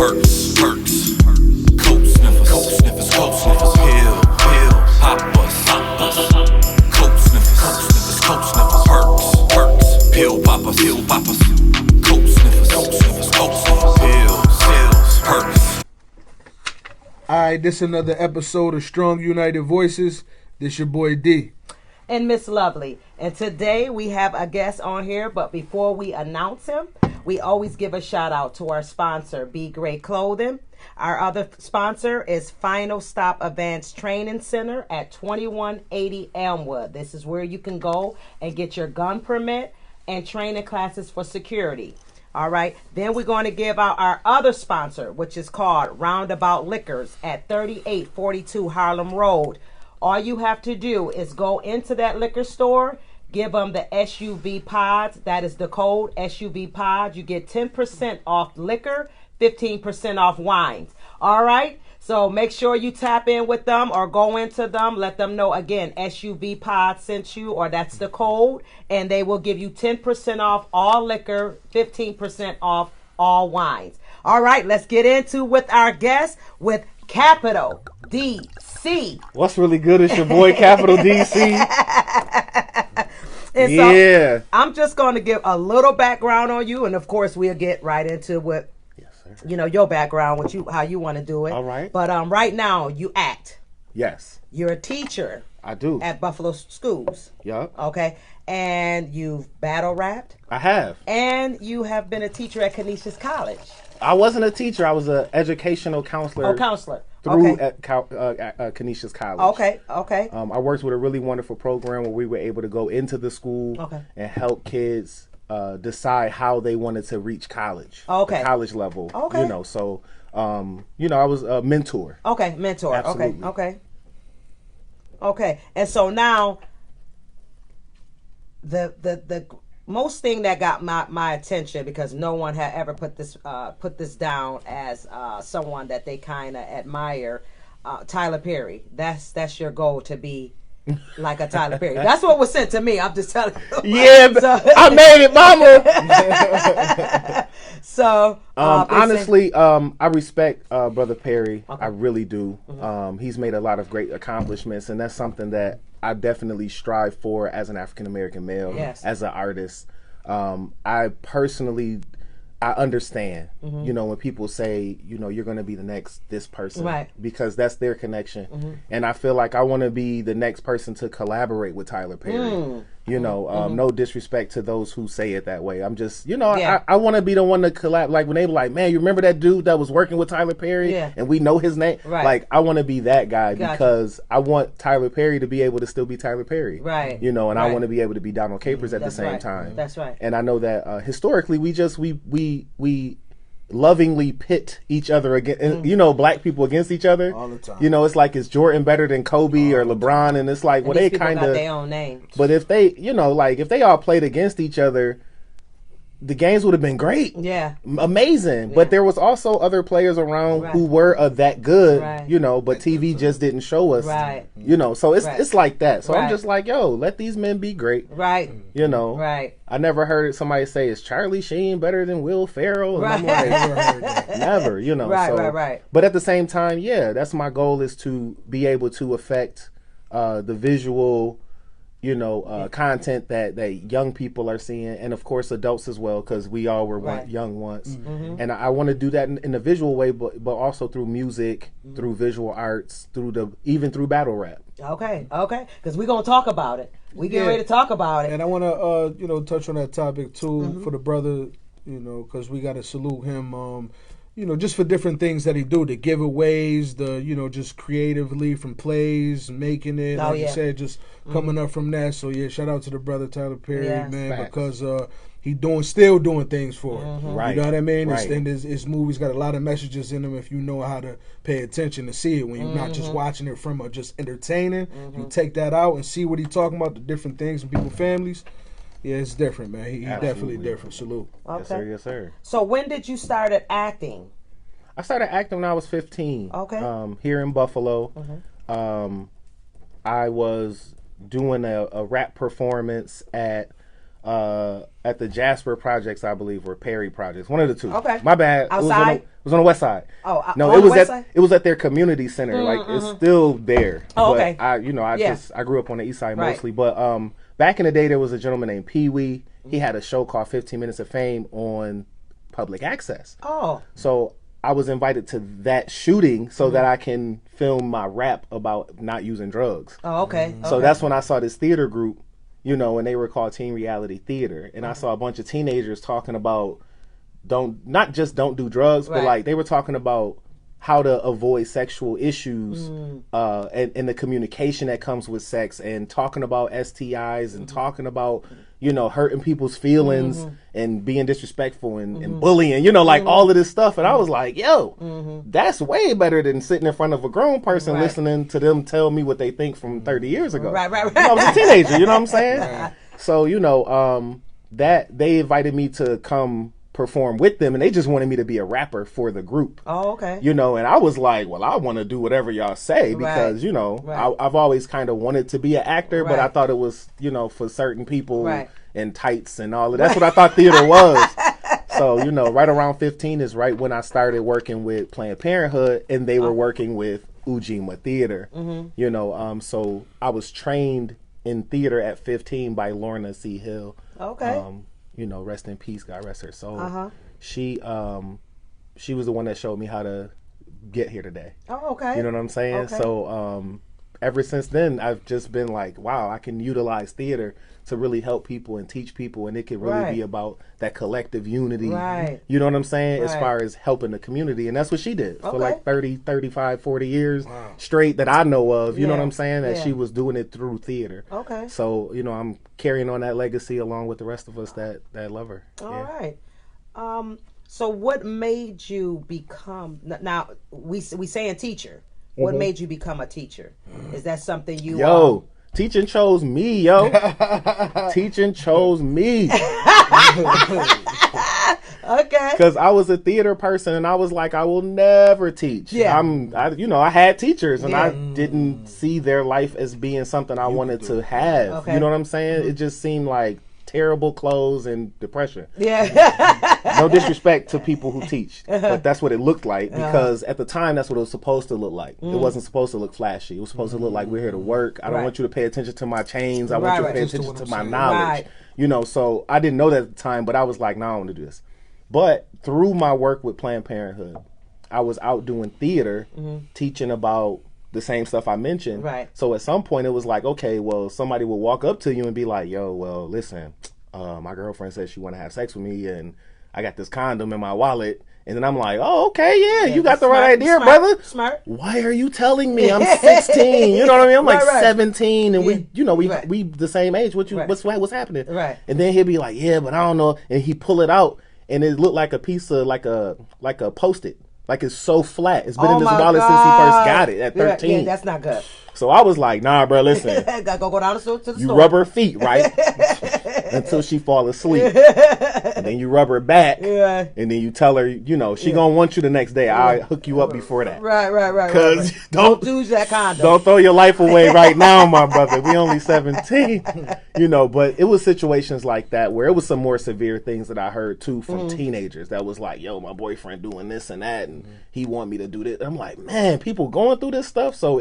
perks, perks, coat sniffers, pill, poppers, coat sniffers, perks, pill poppers, coat sniffers, pills, perks. Alright, this is another episode of Strong United Voices. This your boy D. And Miss Lovely. And today we have a guest on here, but before we announce him, we always give a shout out to our sponsor, Begreatclothing. Our other sponsor is Final Stop Advanced Training Center at 2180 Elmwood. This is where you can go and get your gun permit and training classes for security. All right. Then we're going to give out our other sponsor, which is called Roundabout Liquors at 3842 Harlem Road. All you have to do is go into that liquor store, give them the SUV pods. That is the code, SUV pods. You get 10% off liquor, 15% off wines. All right? So make sure you tap in with them or go into them. Let them know, again, SUV pods sent you, or that's the code. And they will give you 10% off all liquor, 15% off all wines. All right, let's get into with our guest with Capital DC. What's really good is your boy Capital DC. And yeah. So I'm just going to give a little background on you, and of course we'll get right into what your background, how you want to do it. All right. But right now you act. Yes. You're a teacher. I do. At Buffalo Schools. Yup. Okay. And you've battle rapped. I have. And you have been a teacher at Canisius College. I wasn't a teacher. I was an educational counselor. Oh, counselor. Through okay. at Canisius College. Okay. I worked with a really wonderful program where we were able to go into the school and help kids decide how they wanted to reach college. Okay. The college level. Okay. So I was a mentor. Okay, mentor. Absolutely. Okay. And so now the most thing that got my attention, because no one had ever put this down as someone that they kind of admire, Tyler Perry. That's your goal, to be like a Tyler Perry. That's what was sent to me. I'm just telling you. Yeah, so, I made it, mama. So honestly, I respect Brother Perry. Okay. I really do. Mm-hmm. He's made a lot of great accomplishments, and that's something that I definitely strive for as an African American male, as an artist. I understand, when people say, you're going to be the next this person, right? Because that's their connection. And I feel like I want to be the next person to collaborate with Tyler Perry. No disrespect to those who say it that way. I'm just, I want to be the one to collab. Like when they were like, man, you remember that dude that was working with Tyler Perry? Yeah. And we know his name? Right. Like, I want to be that guy Gotcha. because I want Tyler Perry to be able to still be Tyler Perry. Right. And I want to be able to be Donald Capers at the same time. That's right. And I know that historically we lovingly pit each other against, black people against each other all the time. It's like, is Jordan better than Kobe or LeBron? And it's like, and they kind of got their own names. But if they, if they all played against each other, the games would have been great. Yeah. Amazing. Yeah. But there was also other players around who were that good, but TV just didn't show us. Right. So it's like that. So I'm Right. just like, let these men be great. Right. Right. I never heard somebody say, is Charlie Sheen better than Will Ferrell? And I'm like, never, Right, right. But at the same time, that's my goal, is to be able to affect the visual, content that young people are seeing, and of course adults as well, because we all were young once. And I want to do that in a visual way, but also through music, through visual arts, even through battle rap. Okay, because we're going to talk about it. We get ready to talk about it. And I want to, touch on that topic too, for the brother, because we got to salute him, just for different things that he do, the giveaways, just creatively from plays, making it, you said, just coming up from that. So shout out to the brother Tyler Perry, man, Facts. because he still doing things for it. Right. You know what I mean? Right. And his movies got a lot of messages in them if you know how to pay attention to see it. When you're not just watching it from just entertaining, you take that out and see what he's talking about, the different things in people's families. Yeah, it's different, man. He definitely different. Salute. Okay. Yes, sir. So when did you start acting? I started acting when I was 15. Okay. Here in Buffalo. I was doing a rap performance at at the Jasper projects, I believe, or Perry projects, one of the two. Okay. My bad. Outside? It was on the west side. Oh, no, on it was the west at side? it was at their community center. Like it's still there. Oh, but okay. I grew up on the east side mostly. But back in the day, there was a gentleman named Pee Wee. He had a show called 15 Minutes of Fame on public access. Oh. So I was invited to that shooting so that I can film my rap about not using drugs. Oh, okay. So that's when I saw this theater group, and they were called Teen Reality Theater. And I saw a bunch of teenagers talking about not just don't do drugs, but like they were talking about how to avoid sexual issues and the communication that comes with sex, and talking about STIs and talking about, hurting people's feelings and being disrespectful and bullying, like all of this stuff. And I was like, yo, that's way better than sitting in front of a grown person listening to them tell me what they think from 30 years ago. Right. I was a teenager, you know what I'm saying? Right. So, that they invited me to come perform with them, and they just wanted me to be a rapper for the group. Oh, okay. And I was like, well, I want to do whatever y'all say, because I've always kind of wanted to be an actor, but I thought it was for certain people in tights and all of that. That's what I thought theater was. So right around 15 is right when I started working with Planned Parenthood, and they were working with Ujima Theater. So I was trained in theater at 15 by Lorna C. Hill. Okay. Rest in peace, God rest her soul. She was the one that showed me how to get here today. Oh, okay. You know what I'm saying? Okay. So ever since then, I've just been like, wow, I can utilize theater to really help people and teach people, and it can really be about that collective unity. Right. You know what I'm saying? As far as helping the community. And that's what she did for like 30, 35, 40 years straight that I know of. You know what I'm saying? That she was doing it through theater. Okay. So, I'm carrying on that legacy along with the rest of us that love her. All right. So what made you become, now we saying teacher, what made you become a teacher? Is that something you teaching chose me, yo. Teaching chose me. Okay. Because I was a theater person, and I was like, I will never teach. Yeah. I had teachers, and I didn't see their life as being something I wanted to have. Okay. You know what I'm saying? It just seemed like terrible clothes and depression. Yeah. No disrespect to people who teach, but that's what it looked like, because at the time that's what it was supposed to look like. It wasn't supposed to look flashy. It was supposed to look like, we're here to work. I don't want you to pay attention to my chains. I want you to pay attention to my knowledge. So I didn't know that at the time, but I was like, no, I want to do this. But through my work with Planned Parenthood, I was out doing theater, teaching about the same stuff I mentioned. Right. So at some point it was like, okay, well, somebody will walk up to you and be like, yo, well, listen, my girlfriend says she want to have sex with me, and I got this condom in my wallet. And then I'm like, oh, okay, yeah, you got the right idea, brother. Smart. Why are you telling me? I'm 16. You know what I mean? I'm like 17, and we the same age. What's happening? Right. And then he'll be like, yeah, but I don't know. And he pull it out, and it looked like a piece of like a Post-it. Like, it's so flat. It's been in his wallet since he first got it at 13. Yeah, that's not good. So I was like, nah, bro, listen. Gotta go down to the store. You rub her feet, right? Until she fall asleep. And then you rub her back. Yeah. And then you tell her, she gonna want you the next day. I'll hook you up before that. Right. Because don't use that condom. Don't throw your life away right now, my brother. We only 17. But it was situations like that where it was some more severe things that I heard too from teenagers that was like, yo, my boyfriend doing this and that, and he want me to do this. I'm like, man, people going through this stuff. So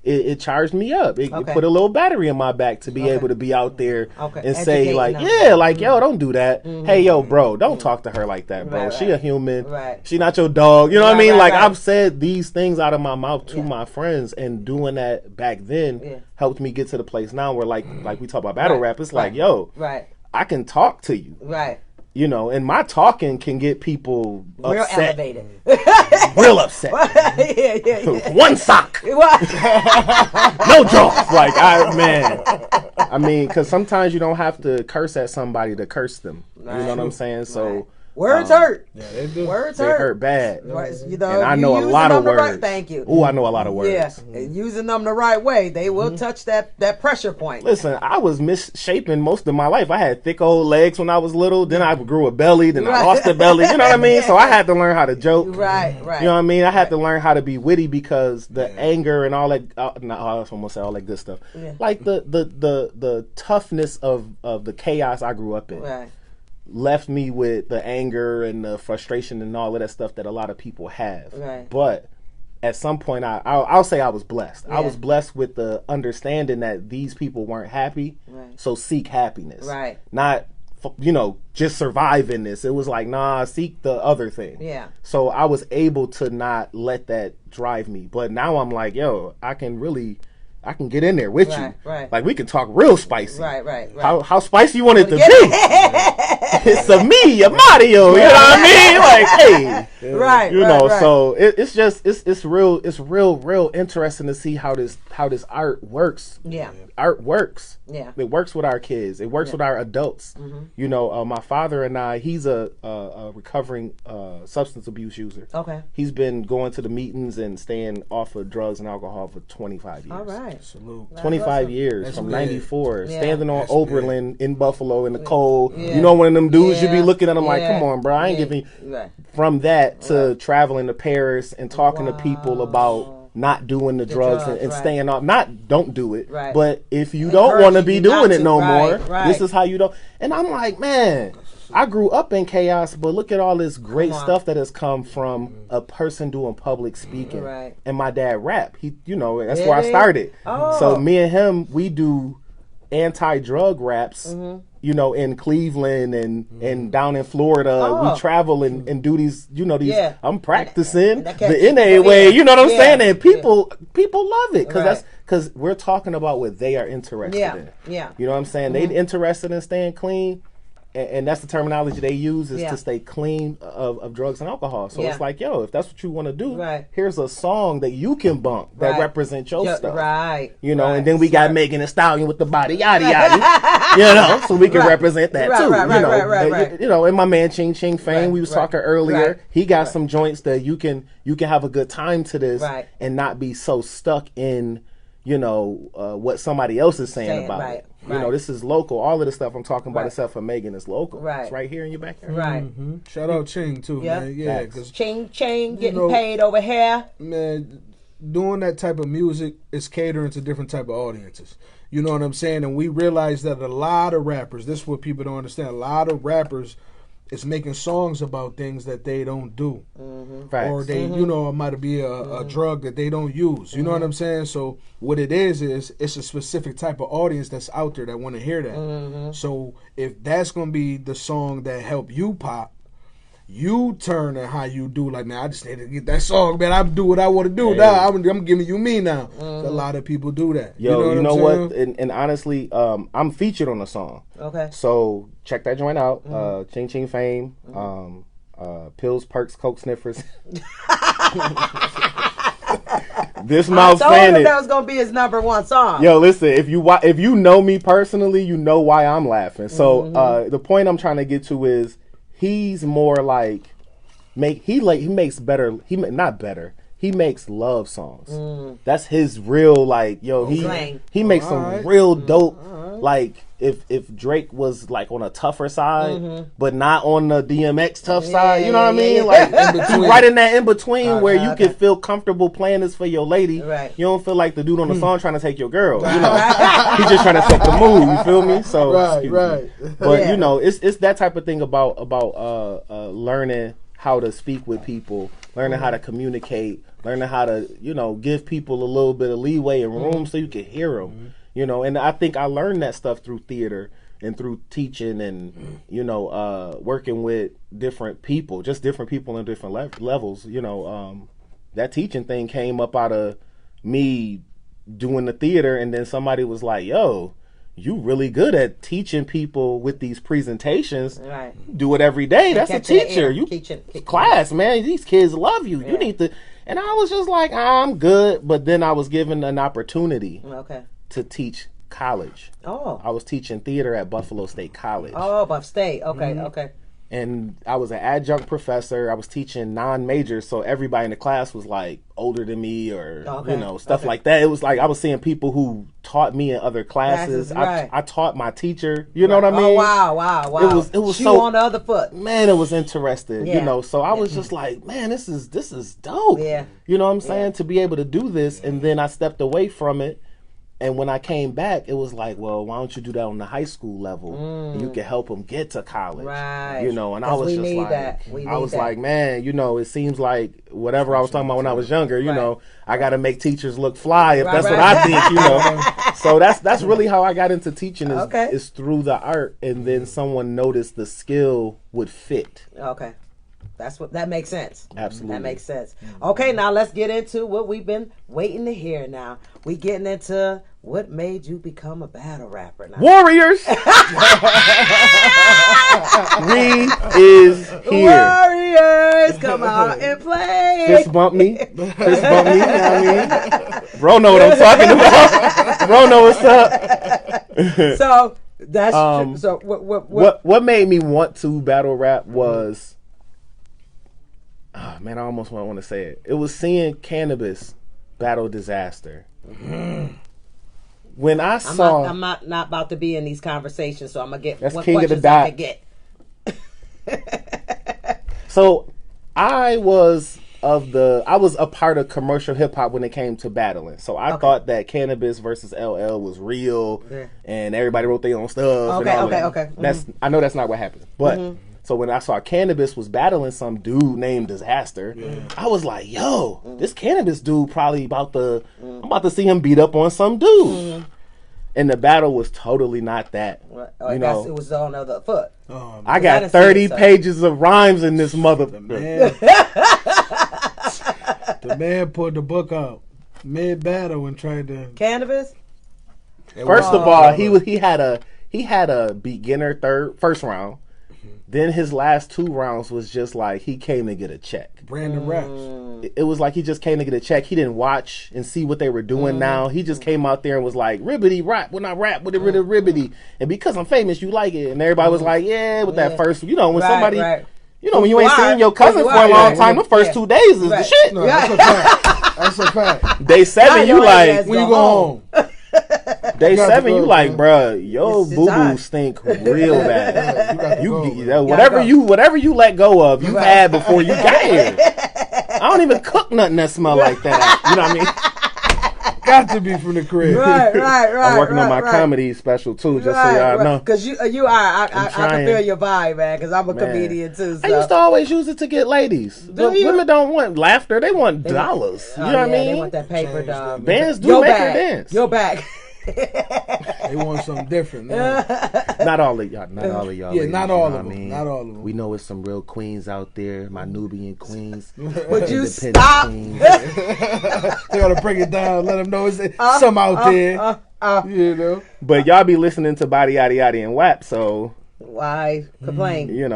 it charged me up. It put a little battery in my back to be able to be out there and say like, yo, don't do that. Hey, yo, bro, don't talk to her like that, bro. She a human. Right. She not your dog. You know what I mean? I've said these things out of my mouth to my friends, and doing that back then helped me get to the place now where like we talk about battle rap. It's like, yo, I can talk to you. Right. And my talking can get people real upset. Elevated. Real upset. Yeah. One sock. No jaws. Because sometimes you don't have to curse at somebody to curse them. Right. You know what I'm saying? So Words hurt. Yeah, they do. Words They hurt bad. Right, you know, And I if know you a lot of using them the words. right- thank you. Ooh, I know a lot of words. Yeah, and using them the right way, they will touch that pressure point. Listen, I was misshapen most of my life. I had thick old legs when I was little. Then I grew a belly. Then I Right. lost a belly. You know what I mean? So I had to learn how to joke. Right, right. You know what I mean? I had to learn how to be witty because the anger and all that. Not I was almost say all that good stuff. Yeah. Like the toughness of the chaos I grew up in. Right. Left me with the anger and the frustration and all of that stuff that a lot of people have. Right. But at some point, I'll say I was blessed. I Yeah. was blessed with the understanding that these people weren't happy, Right. so seek happiness. Right. Not, just survive in this. It was like, nah, seek the other thing. Yeah. So I was able to not let that drive me. But now I'm like, yo, I can get in there with Right, you. right. Like we can talk real spicy. Right, right, right. How spicy you want it to Get be? It's a me, a Mario. You know what I mean? Like, hey, Right, you right, know. right. So it's real interesting to see how this art works. Yeah. Art works. Yeah. It works with our kids. It works with our adults. My father and I. He's a recovering substance abuse user. Okay. He's been going to the meetings and staying off of drugs and alcohol for 25 years. All right. Salute. 25 years That's from big. 94, Yeah. standing on That's Oberlin in Buffalo in the cold. Yeah. You know, one of them dudes you be Yeah. looking at them like, Yeah. come on, bro, I ain't Yeah. giving. Right. From that to traveling to Paris and talking to people about not doing the drugs and drugs, right. staying off. Not don't do it, Right. but if you don't want to Encouraging be you doing not it to. no Right, more, right. this is how you don't. And I'm like, man, I grew up in chaos, but look at all this great Come on. stuff that has come from a person doing public speaking. Right. And my dad rap. That's where I Really? started. Oh. So me and him, we do anti-drug raps. Mm-hmm. In Cleveland and down in Florida, Oh. we travel and do these. These. Yeah. I'm practicing And that catch the NA people way. in. You know what I'm Yeah. saying? And people love it Right. because we're talking about what they are interested Yeah. in. Yeah. You know what I'm saying? They interested in staying clean. And that's the terminology they use is Yeah. to stay clean of drugs and alcohol. So Yeah. it's like, yo, if that's what you want to do, Right. here's a song that you can bump that Right. represents your stuff. Right. And right. then we got Megan Thee Stallion with the body yada yada. So we can Right. represent that Right, too. right. And my man Ching Ching Fame, Right, we was right, talking earlier. right, He got some joints that you can have a good time to this Right. and not be so stuck in what somebody else is saying about right, it. right. This is local. All of the stuff I'm talking about Right. except for Megan is local. Right. It's right here in your backyard. Right. Shout out Ching too, Yeah. man. Yeah, Facts. because Ching ching, getting know- paid over here. man, doing that type of music is catering to different type of audiences. You know what I'm saying? And we realize that a lot of rappers, this is what people don't understand, a lot of rappers is making songs about things that they don't do. Facts. Or they, it might be a drug that they don't use. You know what I'm saying? So what it is it's a specific type of audience that's out there that want to hear that. So if that's going to be the song that help you pop, you turn and how you do, like, man, I just need to get that song, man. I do what I want to do now. I'm giving you me now. A lot of people do that. Yo, you know what? And honestly, I'm featured on the song. Okay. So check that joint out. Ching Ching Fame. Pills, Perks, Coke Sniffers. This I mouth told saying him it. that was gonna be his number one song. Yo, listen, if you know me personally, you know why I'm laughing. So the point I'm trying to get to is he's more like he makes better. He makes love songs. That's his real he makes some real dope like if Drake was like on a tougher side, but not on the DMX tough side. You know what I mean? Like he's right in that in between where you can feel comfortable playing this for your lady. Right. You don't feel like the dude on the song trying to take your girl. You know, he's just trying to set the mood. You feel me? So Right. But Yeah. it's that type of thing about learning how to speak with people, learning how to communicate, learning how to give people a little bit of leeway and room so you can hear them. And I think I learned that stuff through theater and through teaching and working with different people, just different people in different levels. That teaching thing came up out of me doing the theater, and then somebody was like, yo, you really good at teaching people with these presentations. Right. Do it every day. That's a catch that teacher. air. You Teaching. class, man. These kids love you. You need to. And I was just like, I'm good. But then I was given an opportunity Okay. to teach college. Oh. I was teaching theater at Buffalo State College. Oh, Buff State. Okay. Okay. And I was an adjunct professor. I was teaching non-majors, so everybody in the class was like older than me, or stuff like that. It was like I was seeing people who taught me in other classes. Right. I taught my teacher. You know what I mean? Oh wow! It was Shoe so on the other foot. Man, it was interesting. Yeah. So I was just like, man, this is dope. Yeah. You know what I'm saying? To be able to do this, and then I stepped away from it. And when I came back, it was like, well, why don't you do that on the high school level? And you can help them get to college. Right. And I was just like, man, it seems like whatever I was talking about when I was younger, I got to make teachers look fly if that's what I think, So that's really how I got into teaching is through the art. And then someone noticed the skill would fit. Okay. That makes sense. Absolutely. That makes sense. Okay, now let's get into what we've been waiting to hear now. We getting into what made you become a battle rapper now. Warriors! We is here. Warriors, come out and play. Fist bump me. You know what I mean? Bro know what I'm talking about. Bro know what's up. So, that's true. So, what made me want to battle rap was... Oh, man, I almost want to say it. It was seeing Cannabis battle Disaster. When I saw... I'm not about to be in these conversations, so I'm going to get that's what King of the questions Dot. I can get. So, I was a part of commercial hip-hop when it came to battling. So, I thought that Cannabis versus LL was real, and everybody wrote their own stuff. Okay. Mm-hmm. I know that's not what happened. But... So when I saw Cannabis was battling some dude named Disaster, I was like, yo, this Cannabis dude probably I'm about to see him beat up on some dude. And the battle was totally not that. It was on the other foot. I got 30 pages of rhymes in this mother. The man put the book out mid-battle and tried to... Cannabis? First of all, he had a beginner first round. Then his last 2 rounds was just like he came to get a check. Brandon raps. It was like he just came to get a check. He didn't watch and see what they were doing now. He just came out there and was like, ribbity rap, when I rap with it, ribbity. And because I'm famous, you like it. And everybody was like, yeah, with that first, when somebody, when you ain't seen your cousin for a long time, the first 2 days is the shit. No, that's a fact. That's a fact. Day 7, you like, when you go home. Day 7, you like, bruh, yo, boo-boo stink real bad. Whatever you let go of, you had before you got here. I don't even cook nothing that smell like that. You know what I mean? Got to be from the crib. Right. I'm working on my comedy special too, just so y'all know. Because you are, I can feel your vibe, man. Because I'm a comedian too. So. I used to always use it to get ladies. Women don't want laughter; they want dollars. You know what I mean? They want that paper, dog. Bands do make her dance. Your back. They want something different. Not all of y'all. Yeah, ladies, not all of them. Not all of them. We know it's some real queens out there, my Nubian queens. Would you stop? They gotta break it down. Let them know it's some out there. But y'all be listening to Body Yaddy Yaddy and WAP, so why complain?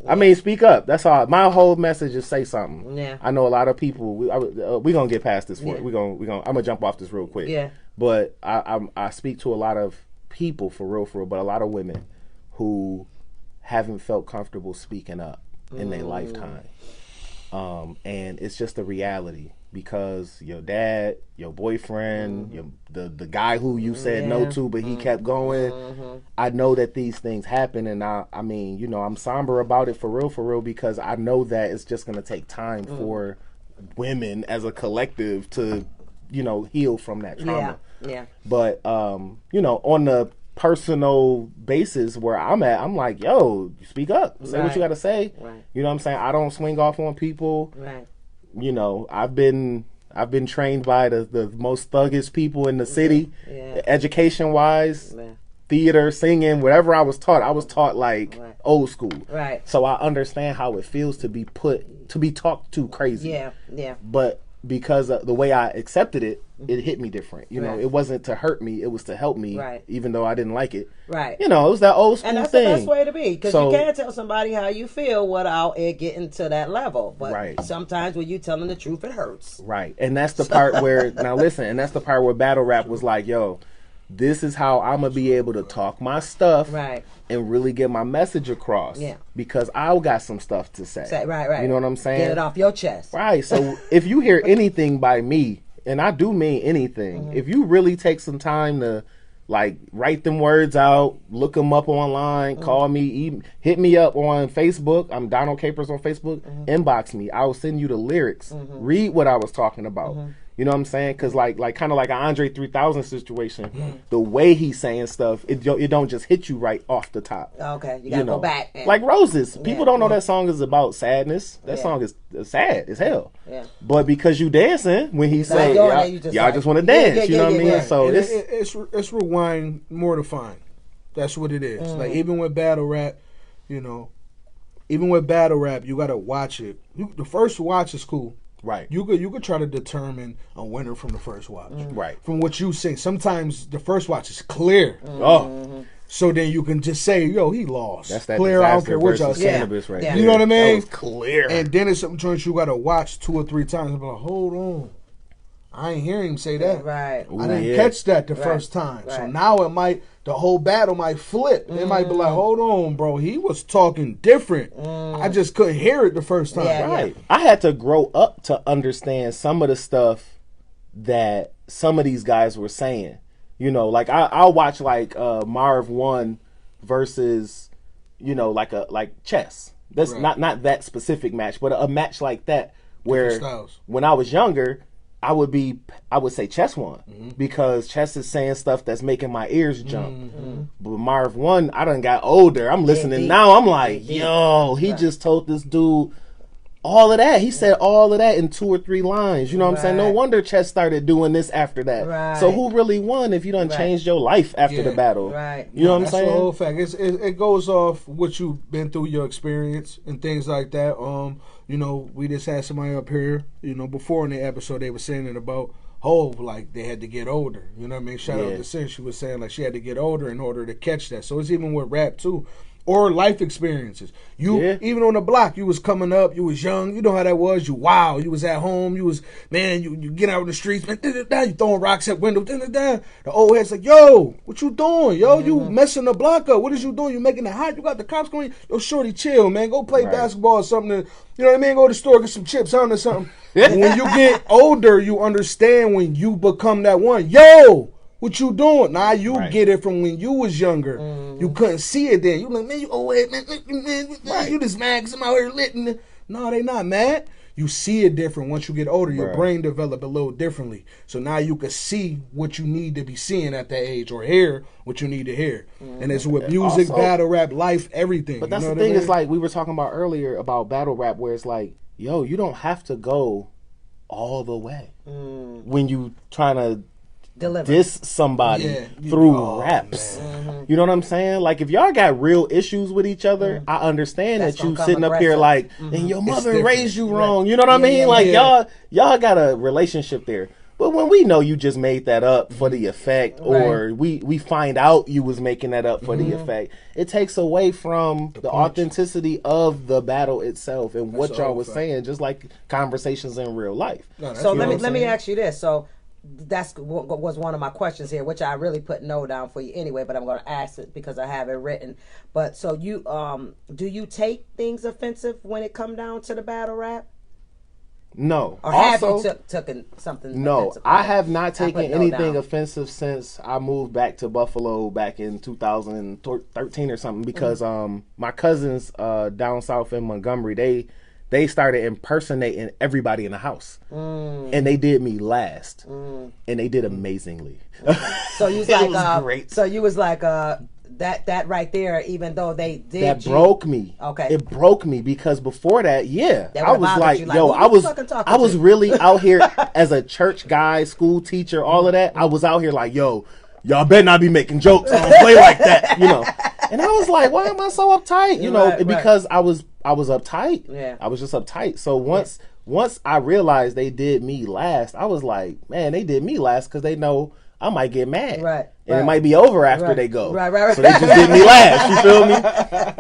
I mean, speak up. That's all. My whole message is say something. Yeah. I know a lot of people. We gonna get past this. We gonna. I'm gonna jump off this real quick. Yeah. But I speak to a lot of people for real, but a lot of women who haven't felt comfortable speaking up in their lifetime, and it's just a reality because your dad, your boyfriend, the guy who you said no to, but he kept going. I know that these things happen, and I mean, I'm somber about it for real, because I know that it's just gonna take time for women as a collective to, heal from that trauma. Yeah. But on the personal basis where I'm at, I'm like, yo, speak up, say what you got to say. Right. You know what I'm saying? I don't swing off on people. Right. I've been trained by the most thuggish people in the city, education wise, theater, singing, whatever I was taught like old school. Right. So I understand how it feels to be talked to crazy. Yeah. But because of the way I accepted it, it hit me different. It wasn't to hurt me; it was to help me. Right. Even though I didn't like it. Right. It was that old school and that's thing. the best way to be, because you can't tell somebody how you feel without it getting to that level. But sometimes when you telling the truth, it hurts. Right, and that's the part where that's the part where battle rap was like, yo, this is how I'm gonna be able to talk my stuff Right. and really get my message across. Yeah. Because I got some stuff to say. Right. You know what I'm saying? Get it off your chest. Right. So if you hear anything by me, and I do mean anything, if you really take some time to like write them words out, look them up online, call me, hit me up on Facebook. I'm Donald Capers on Facebook. Inbox me. I will send you the lyrics. Read what I was talking about. You know what I'm saying? Because like kind of like an Andre 3000 situation, the way he's saying stuff, it don't just hit you right off the top. Okay, you gotta go back. Like Roses. People don't know that song is about sadness. That song is sad as hell. Yeah. But because you dancing, when he say, y'all just want to Yeah, dance, you know what I mean? yeah. So And it's rewind more to find. That's what it is. Like even with battle rap, you know, even with battle rap, you gotta watch it. The first watch is cool. Right. You could try to determine a winner from the first watch. Right. From what you sing. Sometimes the first watch is clear. Oh. So then you can just say, yo, he lost. That's that clear. I don't Disaster care what y'all versus say. Cannabis right Yeah. there. You know what I mean? That was clear. And then it's some joints you gotta watch 2 or 3 times and be like, hold on. I ain't hearing him say that. Right. I didn't catch that the first time. So Right. now the whole battle might flip. They might be like, hold on, bro. He was talking different. I just couldn't hear it the first time. Yeah, Right. I had to grow up to understand some of the stuff that some of these guys were saying. You know, like I'll watch like Marv 1 versus, you know, like chess. That's not that specific match, but a match like that where styles. when I was younger, I would say Chess won because Chess is saying stuff that's making my ears jump. But Marv 1, I done got older. I'm listening now. I'm like, yo, he just told this dude all of that. He said all of that in 2 or 3 lines. You know what I'm saying? No wonder Chess started doing this after that. Right. So who really won if you done changed your life after the battle? Right. You know what I'm That's saying? the whole fact. It goes off what you've been through, your experience, and things like that. You know, we just had somebody up here, you know, before in the episode they were saying it about like they had to get older. You know what I mean? Shout out to Sin. She was saying like she had to get older in order to catch that. So it's even with rap too. Or life experiences. Even on the block, you was coming up, you was young, you know how that was, you was at home, you get out in the streets, man, you throwing rocks at windows, the old head's like, yo, what you doing? Yo, you messing the block up, what is you doing? You making it hot, you got the cops going, yo, shorty, chill, man, go play basketball or something, you know what I mean, go to the store, get some chips, or something. When you get older, you understand when you become that one, yo, what you doing? Now you get it from when you was younger. You couldn't see it then. You like, man, you old head, man, you just mad because I'm out here lit. No, they not mad. You see it different once you get older. Your brain develop a little differently. So now you can see what you need to be seeing at that age or hear what you need to hear. And it's with music, also, battle rap, life, everything. But that's the thing is like we were talking about earlier about battle rap where it's like, yo, you don't have to go all the way when you trying to diss somebody through raps. You know what I'm saying? Like if y'all got real issues with each other, I understand that you sitting up here like, and your mother raised you wrong. You know what I mean? Like y'all got a relationship there. But when we know you just made that up for the effect, or we find out you was making that up for the effect, it takes away from the authenticity of the battle itself and what y'all was saying, just like conversations in real life. So let me ask you this. So that's was one of my questions here, which I really put no down for you anyway, but I'm going to ask it because I have it written. But so you do you take things offensive when it come down to the battle rap? No. Or have you taken something? No, offensive? I have not taken anything offensive since I moved back to Buffalo back in 2013 or something because my cousins down south in Montgomery, they started impersonating everybody in the house, and they did me last, and they did amazingly. So you was like, great. So you was like, that right there, even though they did, that broke me. Okay, it broke me because before that, I was like, yo, I was really out here as a church guy, school teacher, all of that. I was out here like, yo, y'all better not be making jokes. I don't play like that, you know. And I was like, why am I so uptight? You know, because I was uptight. Yeah. I was just uptight. So once I realized they did me last, I was like, man, they did me last because they know I might get mad. Right. And it might be over after Right. they go. Right. So they just did me last. You feel me?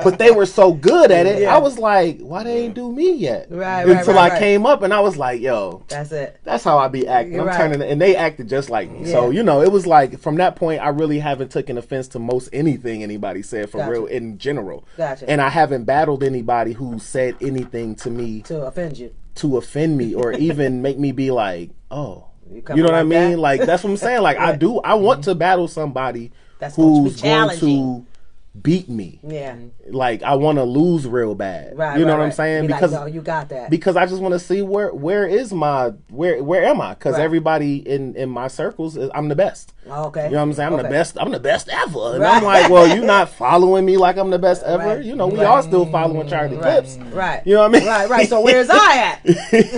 But they were so good at it. I was like, why they ain't do me yet? Until I came up and I was like, yo. That's it. That's how I be acting. I'm turning and they acted just like me. So, you know, it was like from that point I really haven't taken offense to most anything anybody said for real in general. Gotcha. And I haven't battled anybody who said anything to me to offend you. To offend me or even make me be like, oh. You know what I mean? That? Like that's what I'm saying. Like I want to battle somebody who's going to beat me. Yeah. Like I want to lose real bad. Right. You know what I'm saying? Because like, you got that. Because I just want to see where am I? Because everybody in my circles I'm the best. Okay. You know what I'm saying? I'm the best ever. And I'm like, well, you're not following me like I'm the best ever. You know, we all still following Charlie Clips. Right. You know what I mean? Right. So where's I at?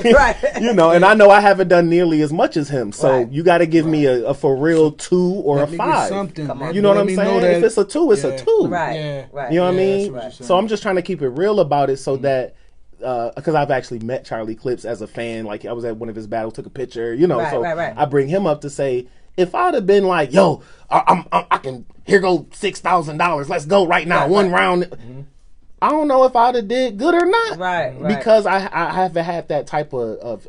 Right. You know, and I know I haven't done nearly as much as him. So you got to give me a for real 2 or a 5. You know what I'm saying? If it's a 2, it's a 2. Right. You know what I mean? So I'm just trying to keep it real about it so that because I've actually met Charlie Clips as a fan. Like I was at one of his battles, took a picture, you know. I bring him up to say, if I'd have been like, yo, I can, here go $6,000, let's go right now, one round. I don't know if I'd have did good or not. Right. Because I haven't had that type of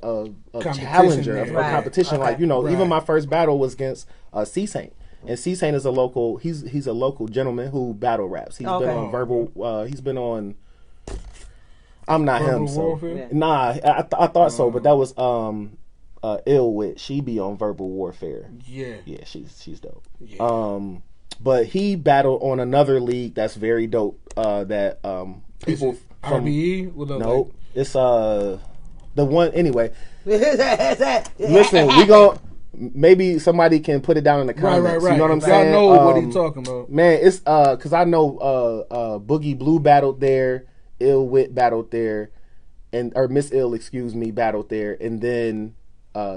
challenger, of competition. Like, you know, even my first battle was against C-Saint. And C-Saint is a local, he's a local gentleman who battle raps. He's been on verbal, he's been on, I'm not Verbal him, so. Warfare? Nah, I thought so, but that was Ill Wit. She be on Verbal Warfare. Yeah, she's dope. Yeah. But he battled on another league that's very dope. That people from RBE. Nope, it's the one anyway. Listen, we gon' maybe somebody can put it down in the comments. Right. You know what I'm saying? I know what he's talking about. Man, it's because I know Boogie Blue battled there, Ill Wit battled there, or Miss Ill, excuse me, battled there, and then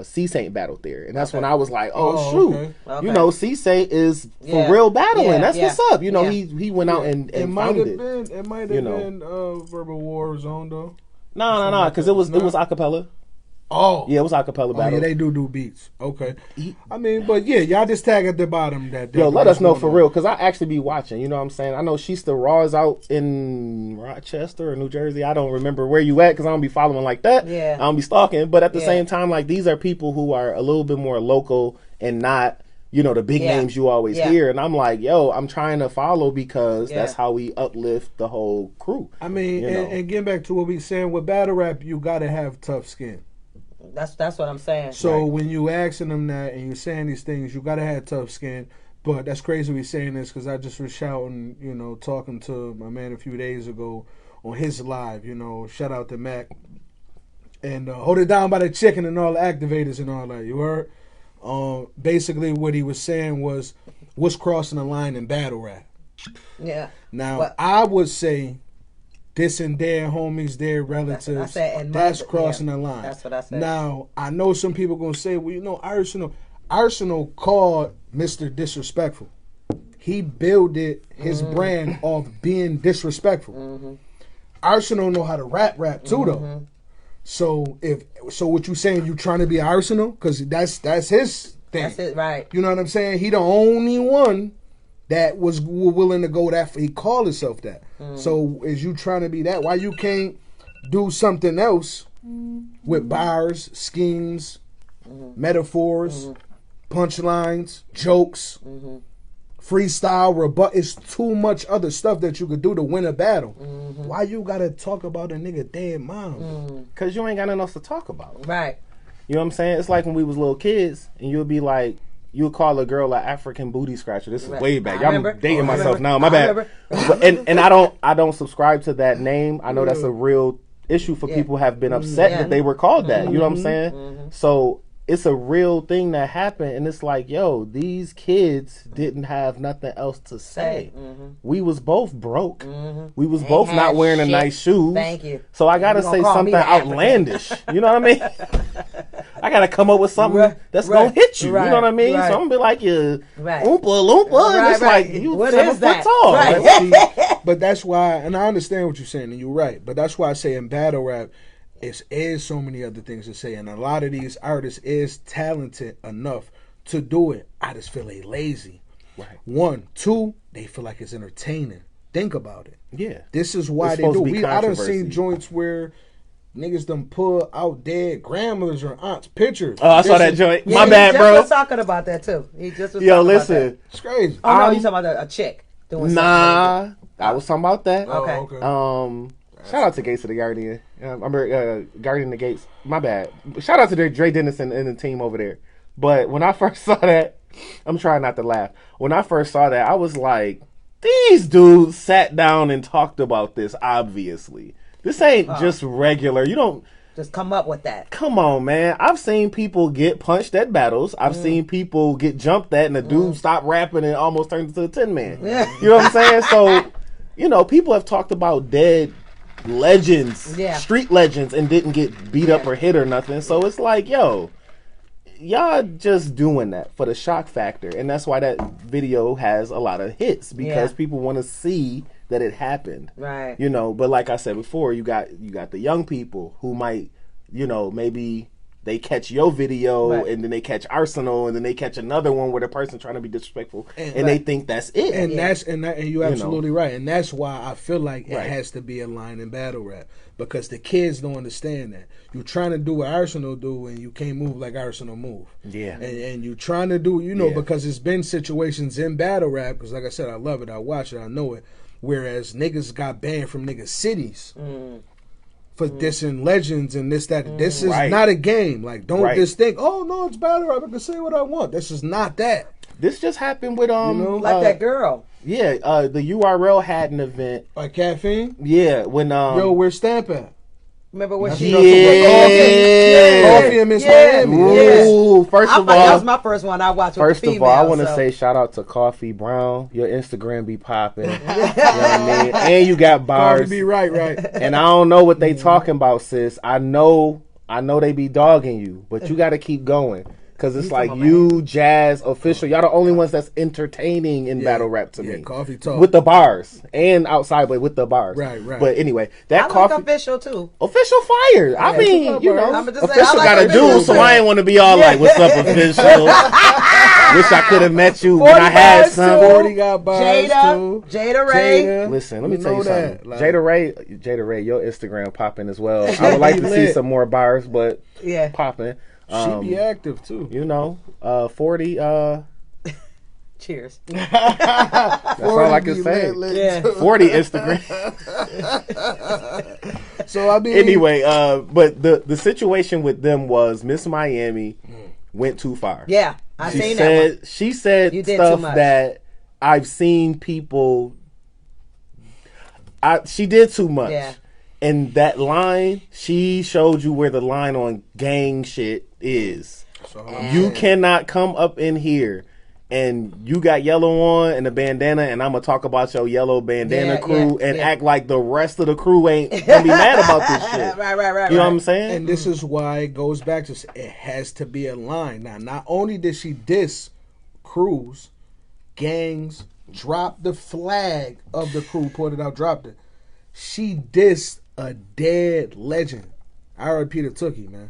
C-Saint battled there. And that's when I was like, oh shoot. Okay. You know, C-Saint is for real battling. That's what's up. You know, he went out and found it. It might have been Verbal War Zone though. No, because it was acapella. Oh. Yeah, it was acapella battle. Yeah, they do beats. Okay. I mean, but yeah, y'all just tag at the bottom that. Yo, let us know for real, because I actually be watching. You know what I'm saying? I know Sheesta Raw is out in Rochester or New Jersey. I don't remember where you at, because I don't be following like that. Yeah. I don't be stalking. But at the same time, like, these are people who are a little bit more local and not, you know, the big names you always hear. And I'm like, yo, I'm trying to follow because that's how we uplift the whole crew. I mean, and getting back to what we saying, with battle rap, you got to have tough skin. That's what I'm saying. So when you asking them that and you're saying these things, you gotta have tough skin. But that's crazy we saying this because I just was shouting, you know, talking to my man a few days ago on his live. You know, shout out to Mac and hold it down by the chicken and all the activators and all that. You heard? Basically, what he was saying was, what's crossing the line in battle rap? Yeah. Now I would say. Dissing their homies, their relatives, that's crossing the line. That's what I said. Now, I know some people going to say, well, you know, Arsenal called Mr. Disrespectful. He builded his brand off being disrespectful. Arsenal know how to rap too, though. So what you saying, you trying to be Arsenal? Because that's his thing. That's it, right. You know what I'm saying? He the only one that was willing to go that. He called himself that. So is you trying to be that? Why you can't do something else with bars, schemes, metaphors, punchlines, jokes, freestyle, rebut? It's too much other stuff that you could do to win a battle. Why you gotta talk about a nigga dead mom? Because you ain't got nothing else to talk about. Right. You know what I'm saying? It's like when we was little kids and you'll be like, you would call a girl an African booty scratcher. This is way back. I'm dating myself now. My bad. And I don't subscribe to that name. I know that's a real issue for people who have been upset that they were called that. You know what I'm saying? So it's a real thing that happened, and it's like, yo, these kids didn't have nothing else to say. We was both broke. We was both not wearing a nice shoes. Thank you. So I gotta say something outlandish. You know what I mean? I gotta come up with something that's gonna hit you. You know what I mean? So I'm gonna be like, Oompa Loompa. And it's like, you what 7 is that? foot tall. Right. But that's why, and I understand what you're saying, and you're right. But that's why I say in battle rap, is so many other things to say, and a lot of these artists is talented enough to do it. I just feel they lazy. Right. 1, 2, they feel like it's entertaining. Think about it. Yeah. This is why It's they do. supposed to be I done controversy. seen joints where niggas done pull out dead grandmothers or aunts pictures. Oh, I saw This that is- joint. Yeah, My bad, he bro. just was talking about that too. He just was Yo, talking listen. about that. It's crazy. Oh no, I'm- you talking about a chick doing something. Nah, I was talking about that. Okay. Oh, Shout out to Gates of the Guardian. Guardian of the Gates. My bad. Shout out to Dre Dennis and the team over there. But when I first saw that, I'm trying not to laugh. When I first saw that, I was like, these dudes sat down and talked about this, obviously. This ain't just regular. You don't... Just come up with that. Come on, man. I've seen people get punched at battles. I've seen people get jumped at and the dude stopped rapping and almost turned into a Tin Man. Yeah. You know what I'm saying? So, you know, people have talked about dead legends, Yeah. street legends, and didn't get beat up or hit or nothing. So it's like, yo, y'all just doing that for the shock factor. And that's why that video has a lot of hits, because Yeah. people want to see that it happened. Right. You know, but like I said before, you got the young people who might, you know, maybe they catch your video Right. and then they catch Arsenal and then they catch another one where the person trying to be disrespectful and they Right. think that's it. And Yeah. and you're absolutely right. And that's why I feel like it Right. has to be a line in battle rap, because the kids don't understand that. You're trying to do what Arsenal do and you can't move like Arsenal move. Yeah. And you're trying to do, you know, Yeah. because it's been situations in battle rap, because like I said, I love it, I watch it, I know it. Whereas niggas got banned from niggas' cities for dissing legends and this, that. This is Right. not a game. Like, don't Right. just think, oh no, it's battle rap, I can say what I want. This is not that. This just happened with know? Like that girl. Yeah, the URL had an event. Like Caffeine, Yeah, when yo, where's Stamp at? Remember when That's she what I'm talking about. Yeah. Coffee in Miss Yeah. Miami. Yeah. Ooh, first I of thought that was all, my first one I watched with first the of female. all, I want to so. say shout out to Coffee Brown. Your Instagram be popping. You know what I mean? And you got Coffee bars. be right. And I don't know what they talking about, sis. I know they be dogging you, but you got to keep going. Because it's like you, Jazz, Official, y'all the only ones that's entertaining in battle rap to Yeah, me. Coffee talk. With the bars. And outside, but with the bars. Right. But anyway, I that like Coffee... Official too. Official fire. I mean, you know, I'ma just say, Official I like got a Official. dude, so I ain't want to be all like, "What's up, Official?" Wish I could have met you when I had 45 some. too. 40 got bars too. Jada Ray. Jada. Listen, let me You tell you know something. that, like- Jada Ray, your Instagram popping as well. I would like to see Lit. some more bars, but Yeah. popping. She be active too. You know, 40. Cheers. That's all I can say. Yeah. 40 Instagram. So I mean, Anyway, but the situation with them was Miss Miami went too far. Yeah. I She seen that one. said You did stuff too much. that I've seen people. She did too much. Yeah. And that line, she showed you where the line on gang shit is. You cannot come up in here and you got yellow on and a bandana, and I'm gonna talk about your yellow bandana Yeah, crew yeah, and yeah. act like the rest of the crew ain't gonna be mad about this shit. Right. You know what I'm saying? and this is why it goes back to it has to be a line. Now, not only did she diss crews, gangs, drop the flag of the crew, pointed out, dropped it. She dissed a dead legend. R.I.P. to Tookie, man.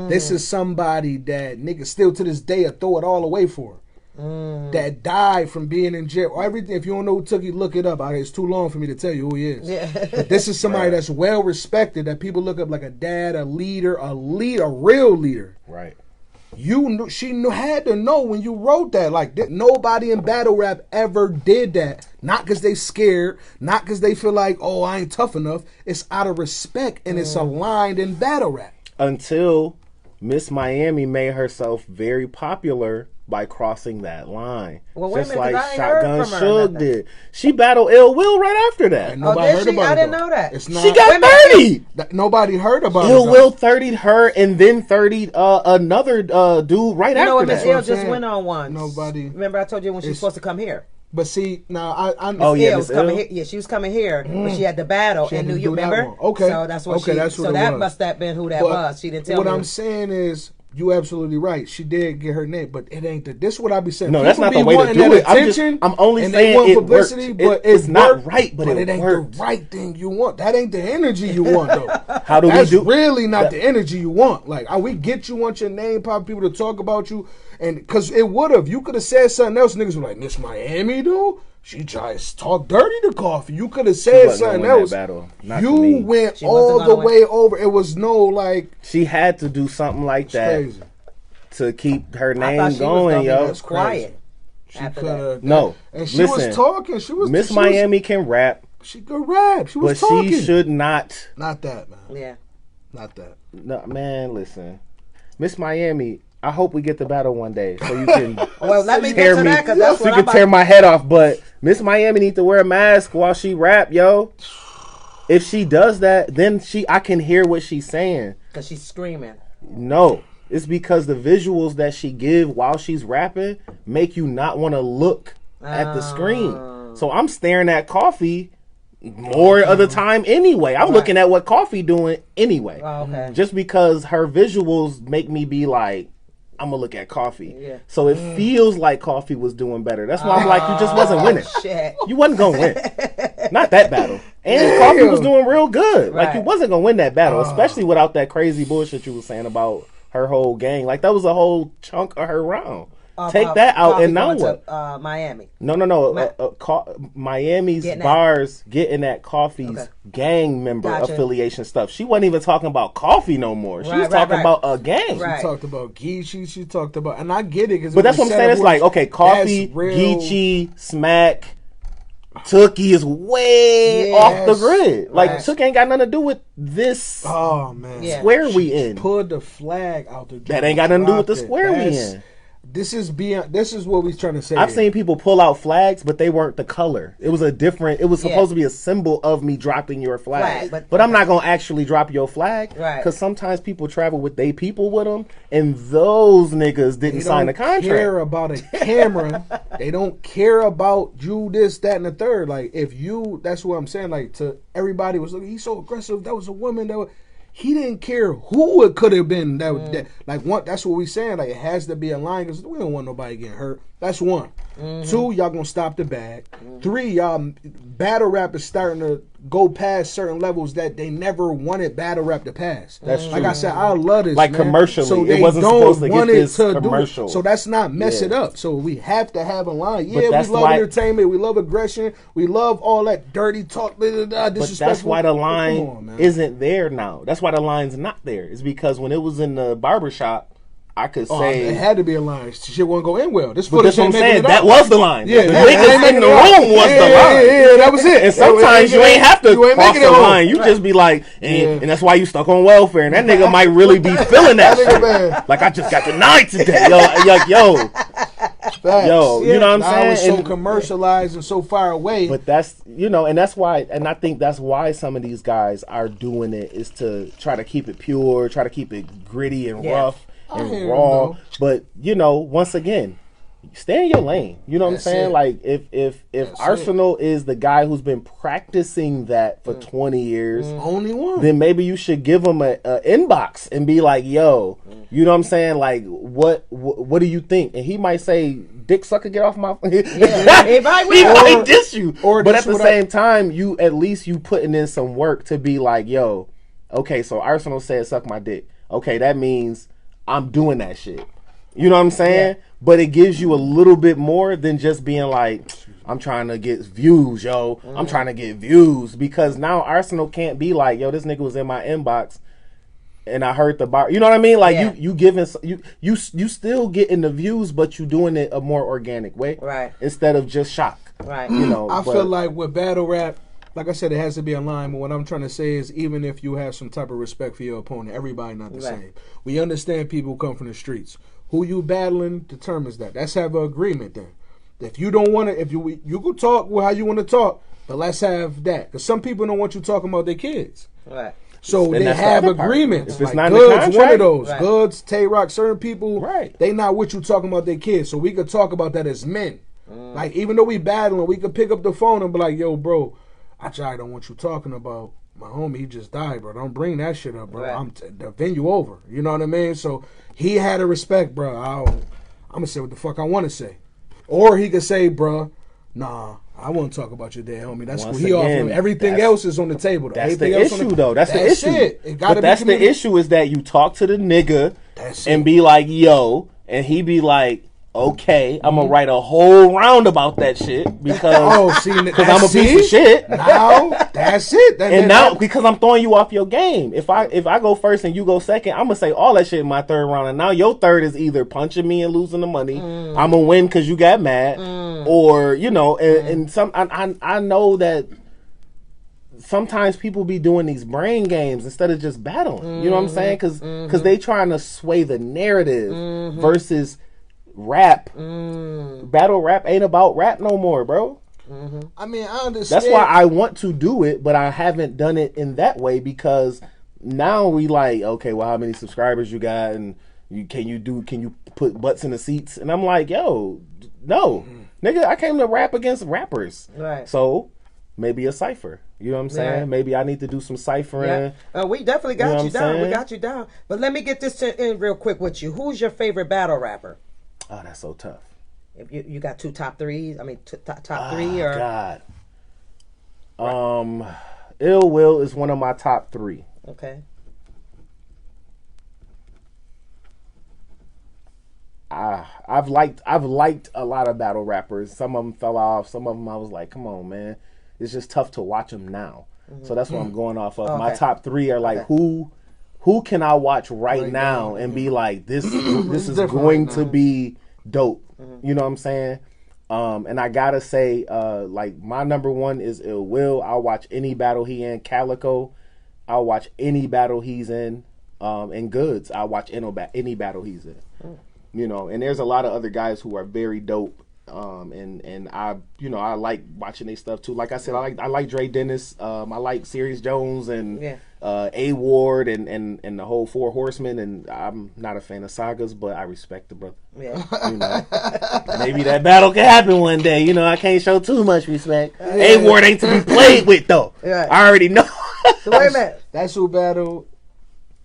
This is somebody that niggas still to this day throw it all away for. That died from being in jail. Or everything. If you don't know who Tookie, look it up. It's too long for me to tell you who he is. Yeah. But this is somebody that's well respected, that people look up like a dad, a leader, a real leader. Right. Had to know when you wrote that. Like, nobody in battle rap ever did that. Not because they scared, not because they feel like, oh, I ain't tough enough. It's out of respect, and it's aligned in battle rap. Until Miss Miami made herself very popular by crossing that line. Well, wait a Just minute, 'cause like I ain't heard Shotgun from her or Suge nothing. did. She battled Ill Will right after that. And nobody did heard she? about I it, didn't though. know that. It's not, She got 30. Nobody heard about it. Ill though. Will 30'd her and then 30'd another dude right You know after what, Miss that. Ill I'm just saying. went on once. Nobody- Remember I told you when she was It's- supposed to come here? But see, now I Oh, yeah, Ill Miss was coming Ill? here. Yeah, she was coming here, but she had the battle She in had New to York. do that Remember? one. Okay. So that's what Okay, she. that's what so it that was. must have been who that But was. She didn't tell what me. I'm saying is, you absolutely right. She did get her name, but it ain't the. This is what I be saying. No, that's People not the be way to wanting do that it. I'm only and saying they want it publicity, worked. but It's not worked, right, but it ain't worked. the right thing you want. That ain't the energy you want, though. How do That's we do? really not the energy you want. Like, we get you want your name, pop people to talk about you, and because it would have. You could have said something else. Niggas were like, Miss Miami, though. She just talk dirty to Coffee. You could have said something else. You went all the way over. It was no like. She had to do something like that crazy. To keep her name going, yo. That's quiet. She could no. And she was talking. She was Miss Miami can rap. She could rap. She was but talking. She should not. Not that, man. Yeah. Not that. No, man. Listen, Miss Miami. I hope we get the battle one day so you can well, let me get to that because that's so you can tear my head off. But Miss Miami needs to wear a mask while she rap, yo. If she does that, then I can hear what she's saying. Because she's screaming. No, it's because the visuals that she give while she's rapping make you not want to look at the screen. So I'm staring at Coffee more of the time anyway. I'm looking at what Coffee doing anyway. Oh, okay. Just because her visuals make me be like, I'm gonna look at Coffee. Yeah. So it feels like Coffee was doing better. That's why I'm like, you just wasn't winning. Shit. You wasn't gonna win. Not that battle. And Coffee was doing real good. Like you wasn't gonna win that battle, especially without that crazy bullshit you was saying about her whole gang. Like that was a whole chunk of her round. Take that out, and now what? Miami. No. Miami's bars getting at Coffee's gang member affiliation stuff. She wasn't even talking about Coffee no more. She was talking about a gang. She talked about Geechee. She talked about, and I get it. But that's what I'm saying. It's like, okay, Coffee, Geechee, Smack, Tookie is way off the grid. Like, Took ain't got nothing to do with this square we in. Pulled the flag out the That ain't got nothing to do with the square we in. This is what we're trying to say. I've seen people pull out flags, but they weren't the color. It was supposed to be a symbol of me dropping your flag. But I'm not going to actually drop your flag. Right. Because sometimes people travel with they people with them, and those niggas didn't sign the contract. They don't care about a camera. They don't care about you, this, that, and the third. Like, that's what I'm saying. Like, to everybody was looking, he's so aggressive. That was a woman that was... He didn't care who it could have been. That's what we saying. Like, it has to be a line because we don't want nobody getting hurt. That's one. 2, y'all gonna stop the bag. 3, y'all battle rap is starting to go past certain levels that they never wanted battle rap to pass. That's true. Like I said, I love this. Like, man. commercially, so it wasn't supposed to get this commercial. So that's not mess it up. So we have to have a line. Yeah, we love entertainment. We love aggression. We love all that dirty talk. Disrespectful. But that's why the line isn't there now. That's why the line's not there. It's because when it was in the barbershop, I could say it had to be a line. Shit won't go in well. That's what I'm saying. That was the line. Yeah, the niggas in the room was the line. Yeah, that was it. And sometimes you ain't have to cross the line. You just be like, and that's why you stuck on welfare. And that nigga might really be feeling that shit. Like, I just got denied today. Yo, you know what I'm saying? It's so commercialized and so far away. But that's, and that's why, and I think that's why some of these guys are doing it, is to try to keep it pure, try to keep it gritty and rough and raw. But once again, stay in your lane. You know what I'm saying? Like, if Arsenal is the guy who's been practicing that for 20 years, only one, then maybe you should give him a inbox and be like, yo, you know what I'm saying? Like, what do you think? And he might say, dick sucker, get off my he might diss you. But at the same time, you putting in some work to be like, yo, okay, so Arsenal said suck my dick. Okay, that means I'm doing that shit. You know what I'm saying? Yeah. But it gives you a little bit more than just being like, I'm trying to get views, yo. I'm trying to get views. Because now Arsenal can't be like, yo, this nigga was in my inbox and I heard the bar. You know what I mean? Like, you giving, you still getting the views, but you doing it a more organic way. Right. Instead of just shock. Right. I feel like with battle rap, like I said, it has to be a line, but what I'm trying to say is, even if you have some type of respect for your opponent, everybody not the same. We understand people come from the streets. Who you battling determines that. Let's have an agreement then. If you don't want to, if you can talk how you want to talk, but let's have that. Because some people don't want you talking about their kids. Right. So they have agreements. If it's like not Goods, one of those. Right. Goods, Tay-Rock, certain people, right, they not with you talking about their kids. So we could talk about that as men. Like, even though we battling, we could pick up the phone and be like, yo, bro, I don't want you talking about my homie, he just died, bro. Don't bring that shit up, bro. Right. The venue over. You know what I mean? So he had to respect, bro. I'm gonna say what the fuck I want to say, or he could say, bro, nah, I won't talk about your dead homie. That's Once what he again, offered. Everything else is on the table. Though. That's Everything the else on issue, though. That's the issue. It. It gotta but be that's the issue is that you talk to the nigga and be like, yo, and he be like, okay, I'm gonna write a whole round about that shit because I'm a piece of shit. Now that's it. Because I'm throwing you off your game. If I go first and you go second, I'm gonna say all that shit in my third round, and now your third is either punching me and losing the money. I'm gonna win because you got mad, or and some I know that. Sometimes people be doing these brain games instead of just battling. You know what I'm saying? Because they trying to sway the narrative versus rap. Battle rap ain't about rap no more, bro. I mean, I understand. That's why I want to do it, but I haven't done it in that way because now we like, okay, well, how many subscribers you got, and can you put butts in the seats? And I'm like, yo, no, nigga, I came to rap against rappers, right? So maybe a cipher. You know what I'm saying? Right. Maybe I need to do some ciphering. Yeah. We definitely got you down. saying? We got you down. But let me get this in real quick with you. Who's your favorite battle rapper? Oh, that's so tough. If you got two top threes, I mean top three or God. Ill Will is one of my top three. Okay. I've liked a lot of battle rappers. Some of them fell off. Some of them I was like, come on, man. It's just tough to watch them now. So that's what I'm going off of. Okay. My top three are like who can I watch right now and be like this is going to be dope. You know what I'm saying? And I gotta say, like my number one is Ill Will. I'll watch any battle he in. Calico, I'll watch any battle he's in. And Goods, I'll watch any battle he's in. You know, and there's a lot of other guys who are very dope. And I like watching their stuff too. Like I said, I like Dre Dennis. I like Sirius Jones and A Ward and the whole Four Horsemen. And I'm not a fan of sagas, but I respect the brother. Yeah, maybe that battle can happen one day. You know, I can't show too much respect. A Ward ain't to be played with though. Yeah. I already know. So wait a minute. That's who battle.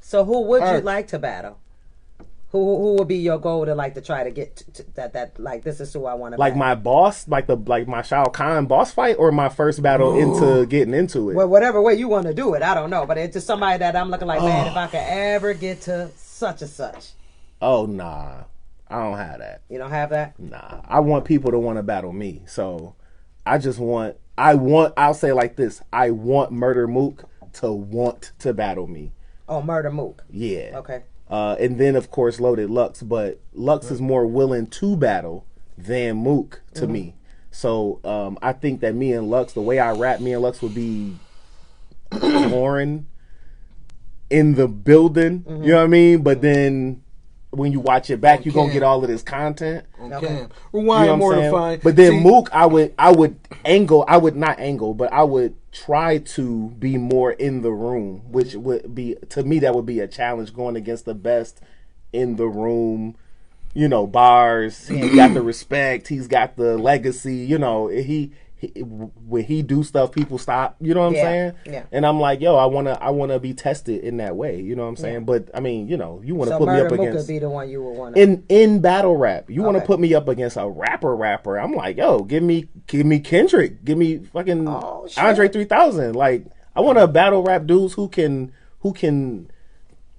So who would you like to battle? Who would be your goal to try to get to that like this is who I want to like battle? My boss, like my Shao Kahn boss fight, or my first battle into getting into it. Well, whatever way you want to do it, I don't know, but it's just somebody that I'm looking like, man, if I could ever get to such and such. Oh nah, I don't have that. You don't have that? Nah, I want people to want to battle me, so I'll say it like this: I want Murder Mook to want to battle me. Oh, Murder Mook. Yeah. Okay. And then, of course, Loaded Lux. But Lux is more willing to battle than Mook to me. So I think that me and Lux, the way I rap, me and Lux would be foreign in the building. You know what I mean? But then when you watch it back, you're going to get all of this content. Okay. Rewind, mortifying. But then Mook, I would not angle, but I would try to be more in the room, which would be, to me, that would be a challenge going against the best in the room. You know, bars. He's got the respect. He's got the legacy. You know, he when he do stuff, people stop. You know what I'm saying? Yeah. And I'm like, yo, I wanna be tested in that way. You know what I'm saying? But I mean, you know, you want to put me up against. Could be the one you would want in battle rap. You want to put me up against a rapper. I'm like, yo, give me Kendrick, give me fucking Andre 3000. Like, I want to battle rap dudes who can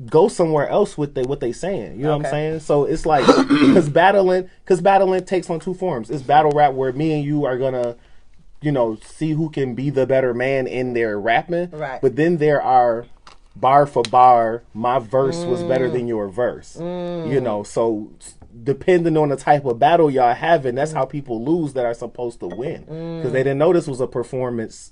go somewhere else with what they saying. You know what I'm saying? So it's like because battling takes on two forms. It's battle rap where me and you are gonna, you know, see who can be the better man in their rapping. Right. But then there are bar for bar, my verse was better than your verse. You know, so depending on the type of battle y'all having, that's how people lose that are supposed to win. Because they didn't know this was a performance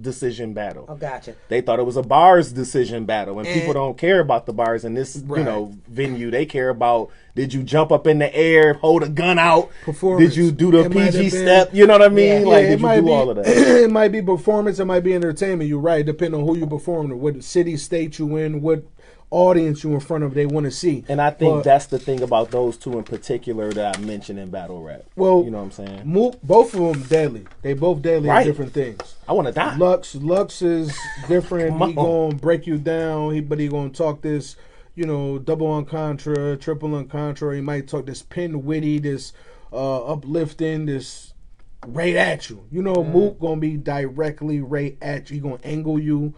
decision battle. Oh, gotcha. They thought it was a bars decision battle, and people don't care about the bars in this, you know, venue. They care about, did you jump up in the air, hold a gun out? Performance. Did you do the PG step? You know what I mean? Like, did you do all of that? It might be performance, it might be entertainment. You're right, depending on who you performing, what city, state you in, what audience you in front of they want to see. And I think that's the thing about those two in particular that I mentioned in battle rap. Well, you know what I'm saying? Both of them deadly. They both deadly at different things. I want to die. Lux is different. He gonna break you down. But he gonna talk this, double entendre, triple entendre. He might talk this pin witty, this uplifting, this right at you. Mook gonna be directly right at you. He gonna angle you.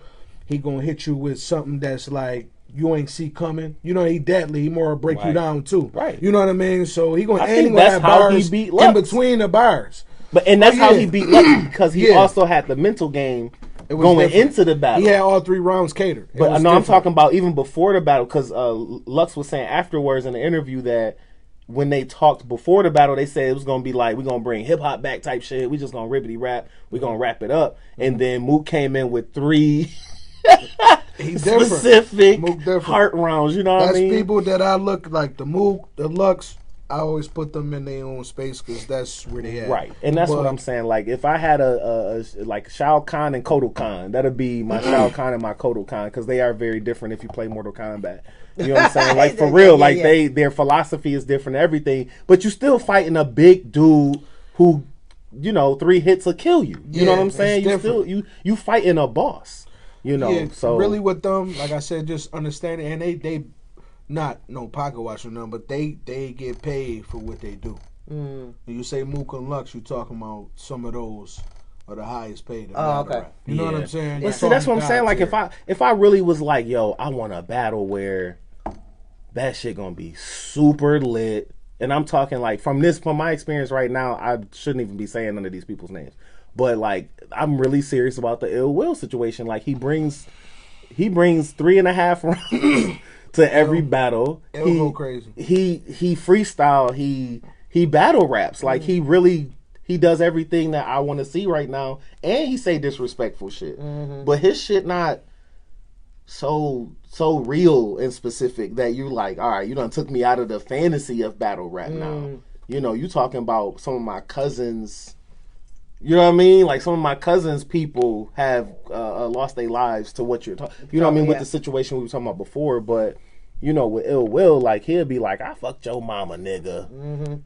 He gonna hit you with something that's like you ain't see coming. He deadly. He more break you down too. Right. You know what I mean? So he gonna have bars in between the bars. And that's how he beat Lux because he also had the mental game going into the battle. He had all 3 rounds catered. But no, I'm talking about even before the battle because Lux was saying afterwards in the interview that when they talked before the battle, they said it was going to be like, we're going to bring hip hop back type shit. We just going to ribbity rap. We're going to wrap it up. And then Mook came in with 3 specific heart rounds. You know what I mean? That's people that I look like the Mook, the Lux. I always put them in their own space because that's where they at. Right, and that's what I'm saying. Like, if I had a like Shao Kahn and Kotal Kahn, that'd be my Shao Kahn and my Kotal Kahn because they are very different if you play Mortal Kombat. You know what I'm saying? Like, for real, like their philosophy is different, everything. But you still fighting a big dude who, 3 hits will kill you. You know what I'm saying? You still you fighting a boss. So really with them, like I said, just understanding, and they not no pocket watch or nothing, but they get paid for what they do. When you say Mook and Lux, you talking about some of those are the highest paid. Okay. You know what I'm saying? But see, that's what I'm saying. Like if I really was like, yo, I want a battle where that shit gonna be super lit, and I'm talking like from my experience right now, I shouldn't even be saying none of these people's names, but like I'm really serious about the Ill Will situation. Like he brings 3.5 rounds. To every battle, he go crazy. He freestyle. He battle raps. Like he does everything that I want to see right now, and he say disrespectful shit. But his shit not so real and specific that you like. All right, you done took me out of the fantasy of battle rap now. You talking about some of my cousins. You know what I mean? Like some of my cousins' people have lost their lives to what you're talking. You know what I mean? With the situation we were talking about before, but with Ill Will, like he'll be like, "I fucked your mama, nigga,"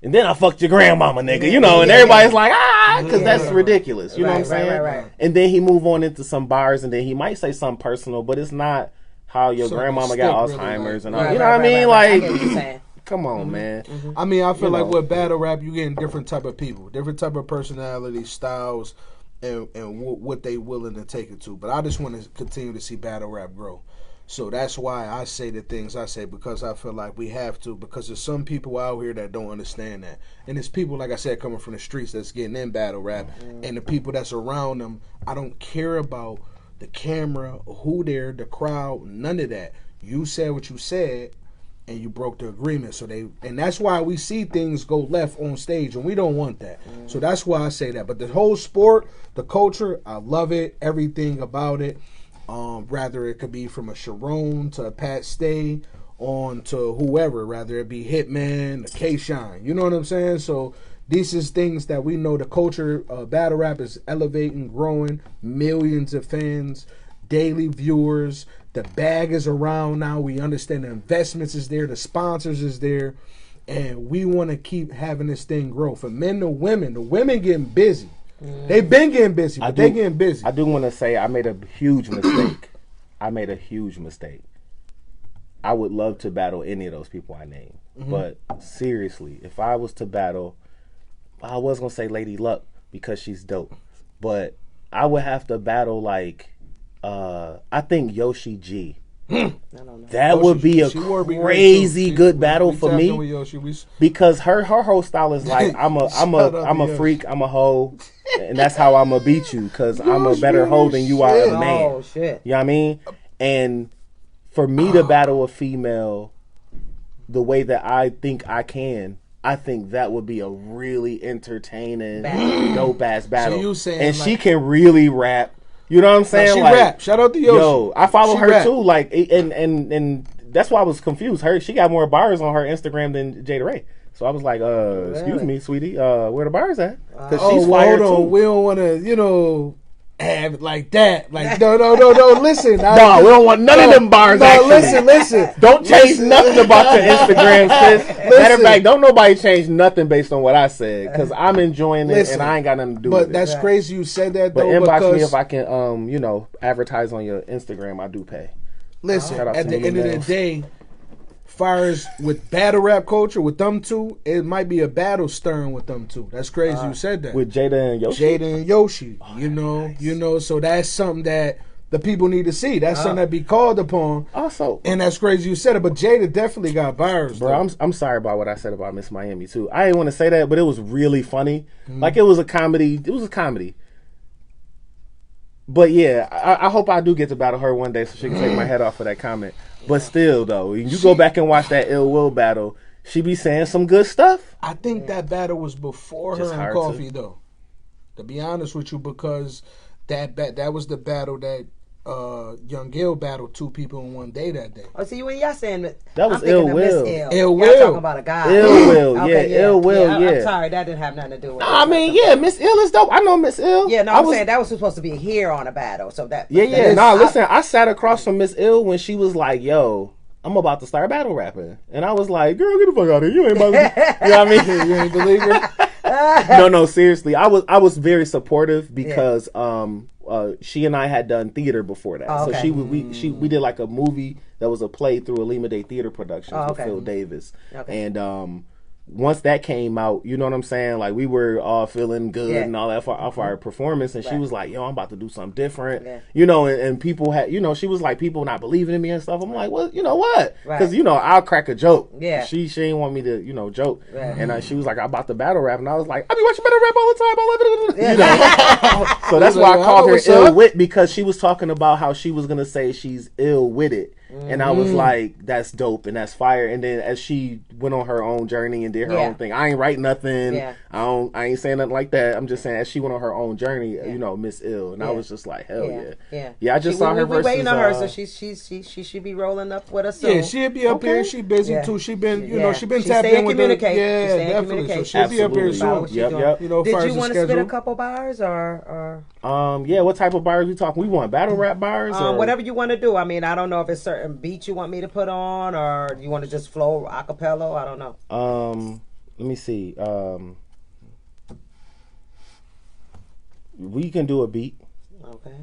and then I fucked your grandmama, nigga. And everybody's like, because that's ridiculous. You know what I'm saying? Right. And then he move on into some bars, and then he might say something personal, but it's not how your grandmama got Alzheimer's and all. You know what I mean? Like, I get what you're saying. Come on, man. I mean, I feel like with battle rap, you getting different type of people, different type of personality, styles, and what they willing to take it to. But I just want to continue to see battle rap grow. So that's why I say the things I say, because I feel like we have to, because there's some people out here that don't understand that. And it's people, like I said, coming from the streets that's getting in battle rap. And the people that's around them, I don't care about the camera, who there, the crowd, none of that. You said what you said, and you broke the agreement. And that's why we see things go left on stage, and we don't want that. So that's why I say that. But the whole sport, the culture, I love it, everything about it. Rather it could be from a Sharon to a Pat Stay on to whoever, rather it be Hitman, a K-Shine. You know what I'm saying? So these is things that we know the culture battle rap is elevating, growing, millions of fans, daily viewers. The bag is around now. We understand the investments is there, the sponsors is there, and we want to keep having this thing grow. For men to women, the women getting busy. They've been getting busy, but they getting busy. I do want to say I made a huge mistake. I would love to battle any of those people I named. But seriously, if I was to battle, I was going to say Lady Luck because she's dope. But I would have to battle like, I think Yoshi G. That would be a crazy good battle for me because her whole style is like I'm a freak, I'm a hoe, and that's how I'm gonna beat you because I'm a better hoe than you are a man. Oh shit! You know what I mean? And for me to battle a female the way that I think I can, I think that would be a really entertaining, dope ass battle. So you saying and she can really rap. You know what I'm saying? She rap. Shout out to Yoshi. Yo, I follow she her rap. too. Like, and that's why I was confused. She got more bars on her Instagram than Jada Ray. So I was like, excuse me, sweetie, where the bars at? Because she's fire hold on. too. We don't want to, like that. Like, no. Listen. We don't want none of them bars. Listen. Don't change nothing about your Instagram, sis. Matter of fact, don't nobody change nothing based on what I said, because I'm enjoying it and I ain't got nothing to do with it. But that's crazy you said that, but though. Inbox me if I can, advertise on your Instagram. I do pay. Listen, at the end of the day, far as with battle rap culture, with them two, it might be a battle stirring with them two. That's crazy you said that. With Jada and Yoshi? Nice. So that's something that the people need to see. That's something that be called upon. Also, and that's crazy you said it, but Jada definitely got bars. Bro, I'm sorry about what I said about Miss Miami, too. I didn't want to say that, but it was really funny. Like, it was a comedy. But yeah, I hope I do get to battle her one day so she can take my head off for that comment. But still, though, you go back and watch that Ill Will battle, she be saying some good stuff. I think that battle was before Just her and Coffee, though. To be honest with you, because that was the battle that Young Gil battled two people in one day that day. Oh, see, when y'all saying that was Ill Will. Ill Will. Y'all talking about a guy. Ill Will, Okay, Ill Will, I'm sorry, that didn't have nothing to do with it. I mean, Miss Ill is dope. I know Miss Ill. Yeah, no, I'm saying that was supposed to be here on a battle, so that. Listen, I sat across from Miss Ill when she was like, "Yo, I'm about to start battle rapping," and I was like, "Girl, get the fuck out of here! You ain't about to." You know what I mean? You ain't believe it? No, seriously, I was very supportive because she and I had done theater before that, so we did like a movie that was a play through Alima Day Theater Productions with Phil Davis, and once that came out, you know what I'm saying? Like, we were all feeling good and all that off our performance, and she was like, "Yo, I'm about to do something different," and people had, she was like, people not believing in me and stuff. I'm like, well, you know what? Because I'll crack a joke. Yeah. She didn't want me to joke, and she was like, I'm about to battle rap, and I was like, I be watching battle rap all the time. I love it. So that's why I called her ill wit, because she was talking about how she was gonna say she's ill witted. And I was like, that's dope and that's fire. And then as she went on her own journey and did her own thing, I ain't write nothing. I ain't saying nothing like that. I'm just saying, as she went on her own journey, Miss Ill, and I was just like, hell yeah. I just saw her versus. We waiting on her, so she should be rolling up with us soon. Yeah, she'll be up here. She busy too. She been she been tapped in with the definitely. So she'll be up here soon. Yep. Did you want to spit a couple bars or? What type of bars we talking? We want battle rap bars, whatever you want to do. I mean, I don't know if it's certain beats you want me to put on, or you want to just flow a cappella. I don't know. Let me see. We can do a beat. Okay.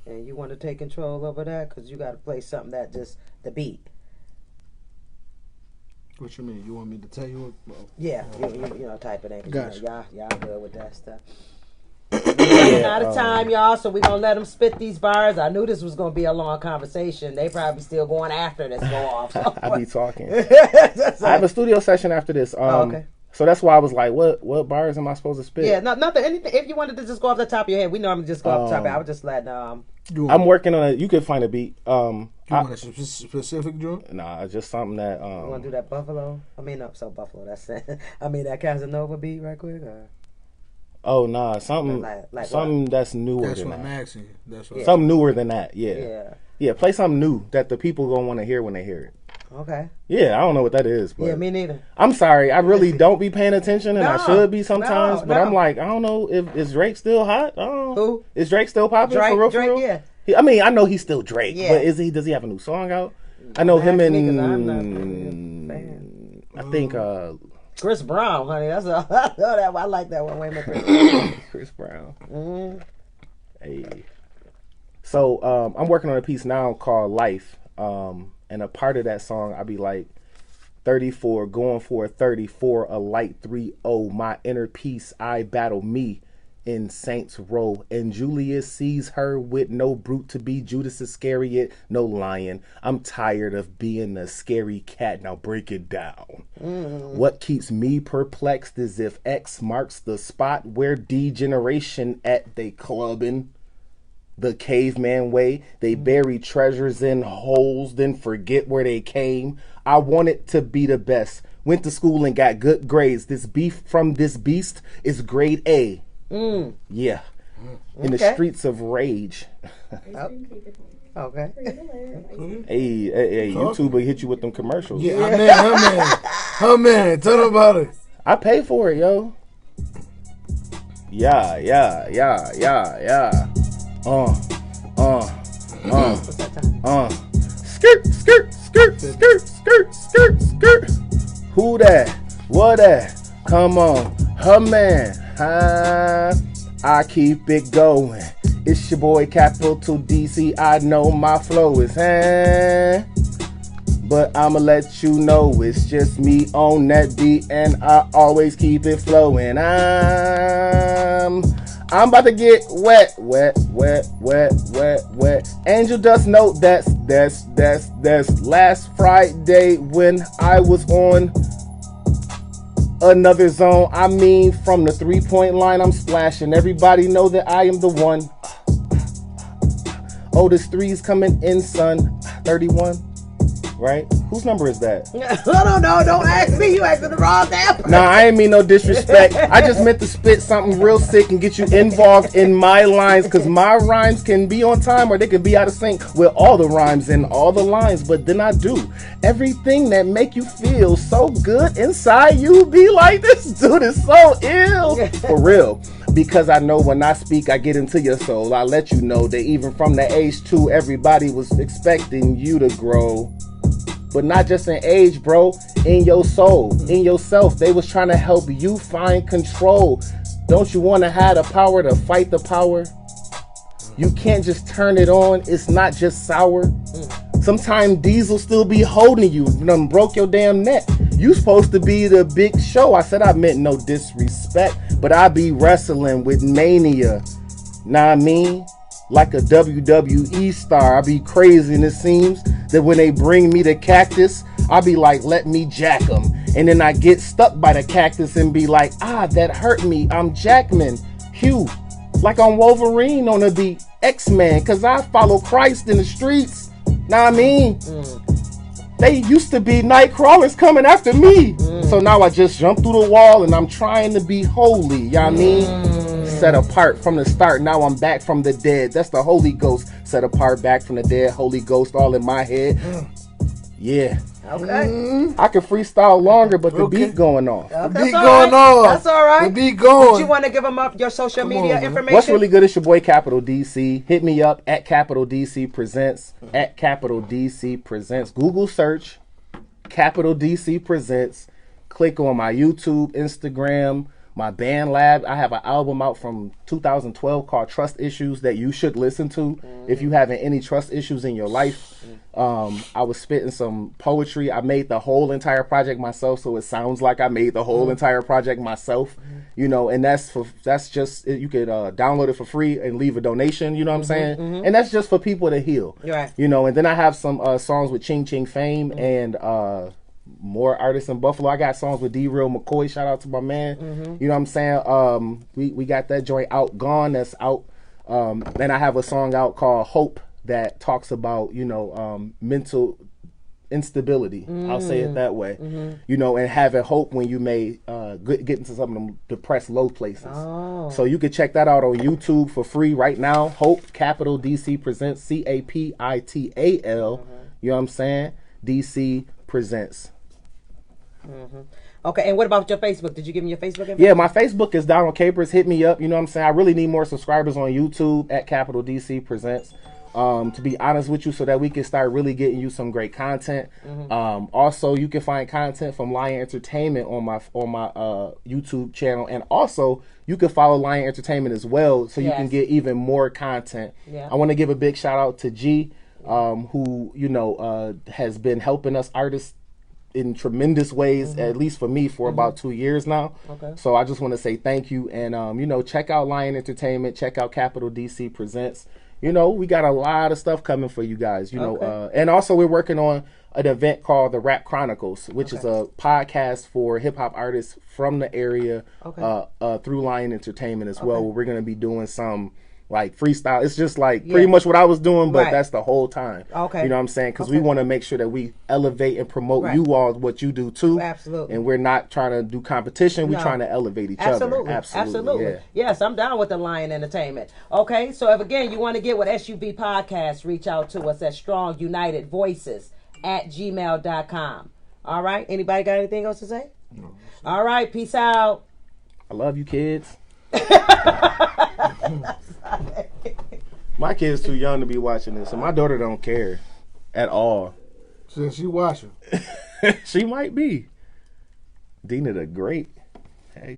And you want to take control over that, because you got to play something that just the beat. What you mean? You want me to tell you what? Yeah, type it in. Gotcha. Y'all good with that stuff. We're out of time, y'all, so we're going to let them spit these bars. I knew this was going to be a long conversation. They probably still going after this go off. So. I be talking. I have a studio session after this. Okay. So that's why I was like, what bars am I supposed to spit? Yeah, nothing. Anything. If you wanted to just go off the top of your head, we normally just go off the top of your head. I would just let... I'm working on it. You could find a beat. You want a specific drum? Nah, just something that... You want to do that Buffalo? I mean, no, so Buffalo, that's it. I mean, that Casanova beat right quick? Or? Oh, nah, something that's newer that's than what that. I'm asking. That's what something newer than that, yeah, play something new that the people gonna want to hear when they hear it. Okay. Yeah, I don't know what that is. But yeah, me neither. I'm sorry, I really don't be paying attention, and I should be sometimes, but I'm like, I don't know, is Drake still hot? Who? Is Drake still popping? Drake, for real? yeah. I mean, I know he's still Drake, but does he have a new song out? I know him and... I'm not a fan. I think... Chris Brown, honey. That's I like that one way more. Chris Brown. Mm-hmm. Hey. So I'm working on a piece now called Life, and a part of that song I be like 34, going for a 34, a light 3-0. My inner peace, I battle me in Saints Row, and Julius sees her with no brute to be Judas Iscariot, no lion. I'm tired of being a scary cat. Now break it down. What keeps me perplexed is if X marks the spot where degeneration at they clubbing. The caveman way, they bury treasures in holes, then forget where they came. I wanted to be the best. Went to school and got good grades. This beef from this beast is grade A. Yeah. In the streets of rage. Okay. Hey, YouTube will hit you with them commercials. Yeah, her man. Tell them about it. I pay for it, yo. Yeah. What's that time? Skirt. Who that? What that? Come on, her man. Huh? I keep it going. It's your boy Capital DC. I know my flow is but I'ma let you know it's just me on that beat, and I always keep it flowing. I'm about to get wet. Angel Dust note that's last Friday when I was on another zone. I mean, from the 3-point line, I'm splashing. Everybody know that I am the one. Oh, this three's coming in, son. 31. Right? Whose number is that? I don't know. Don't ask me. You asking the wrong damn person. Nah, I ain't mean no disrespect. I just meant to spit something real sick and get you involved in my lines, because my rhymes can be on time or they can be out of sync with all the rhymes and all the lines. But then I do everything that make you feel so good inside. You be like, this dude is so ill. For real. Because I know when I speak, I get into your soul. I let you know that even from the age 2, everybody was expecting you to grow. But not just in age, bro, in your soul, in yourself. They was trying to help you find control. Don't you want to have the power to fight the power? You can't just turn it on. It's not just sour. Sometimes Diesel still be holding you. Done broke your damn neck. You supposed to be the big show. I said I meant no disrespect, but I be wrestling with mania. Nah, I mean, like a WWE star. I be crazy, and it seems that when they bring me the cactus, I be like, let me jack them. And then I get stuck by the cactus and be like, that hurt me. I'm Jackman. Hugh. Like I'm Wolverine on the beat. X-Man. Because I follow Christ in the streets. Know what I mean? They used to be night crawlers coming after me. So now I just jump through the wall and I'm trying to be holy. You know what I mean? Set apart from the start. Now I'm back from the dead. That's the Holy Ghost. Set apart, back from the dead. Holy Ghost all in my head. Yeah. Okay. I could freestyle longer, but the beat going off. The beat going on. That's all right. The beat going. Did you want to give them up your social media information? What's really good is your boy Capital DC. Hit me up at Capital DC Presents. At Capital DC Presents. Google search Capital DC Presents. Click on my YouTube, Instagram, my band lab. I have an album out from 2012 called Trust Issues that you should listen to if you having any trust issues in your life. I was spitting some poetry. I made the whole entire project myself, so it sounds like I made the whole entire project myself. You know, and that's just, you could download it for free and leave a donation. You know what I'm saying? And that's just for people to heal. Right. You know, and then I have some songs with Ching Ching Fame and more artists in Buffalo. I got songs with D-Real McCoy. Shout out to my man. You know what I'm saying? We got that joint out, Gone, that's out. And I have a song out called Hope that talks about, you know, mental instability. I'll say it that way. You know, and having hope when you may get into some of them depressed low places. So you can check that out on YouTube for free right now. Hope, Capital DC Presents, CAPITAL. You know what I'm saying? DC Presents. Okay, and what about your Facebook? Did you give me your Facebook information? Yeah, my Facebook is Donald Capers. Hit me up. You know what I'm saying? I really need more subscribers on YouTube at Capital DC Presents. To be honest with you, so that we can start really getting you some great content. Also, you can find content from Lion Entertainment on my YouTube channel, and also you can follow Lion Entertainment as well, so you can get even more content. I want to give a big shout out to G, who, you know, has been helping us artists in tremendous ways, at least for me, for about 2 years now. So I just want to say thank you, and you know, check out Lion Entertainment, check out Capital DC Presents. You know, we got a lot of stuff coming for you guys, you know, and also we're working on an event called the Rap Chronicles, which is a podcast for hip hop artists from the area, through Lion Entertainment as well, where we're going to be doing some like freestyle. It's just like pretty much what I was doing, but that's the whole time. You know what I'm saying? Because we want to make sure that we elevate and promote you all, what you do too. Absolutely. And we're not trying to do competition. We're trying to elevate each other. Absolutely. Yeah. Yes, I'm down with the Lion Entertainment. Okay, so if again you want to get with SUV Podcast, reach out to us at strongunitedvoices@gmail.com. All right. Anybody got anything else to say? No. All right. Peace out. I love you, kids. My kid's too young to be watching this, and my daughter don't care at all. So she watching. She might be. Dina the Great. Hey.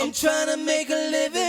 I'm trying to make a living.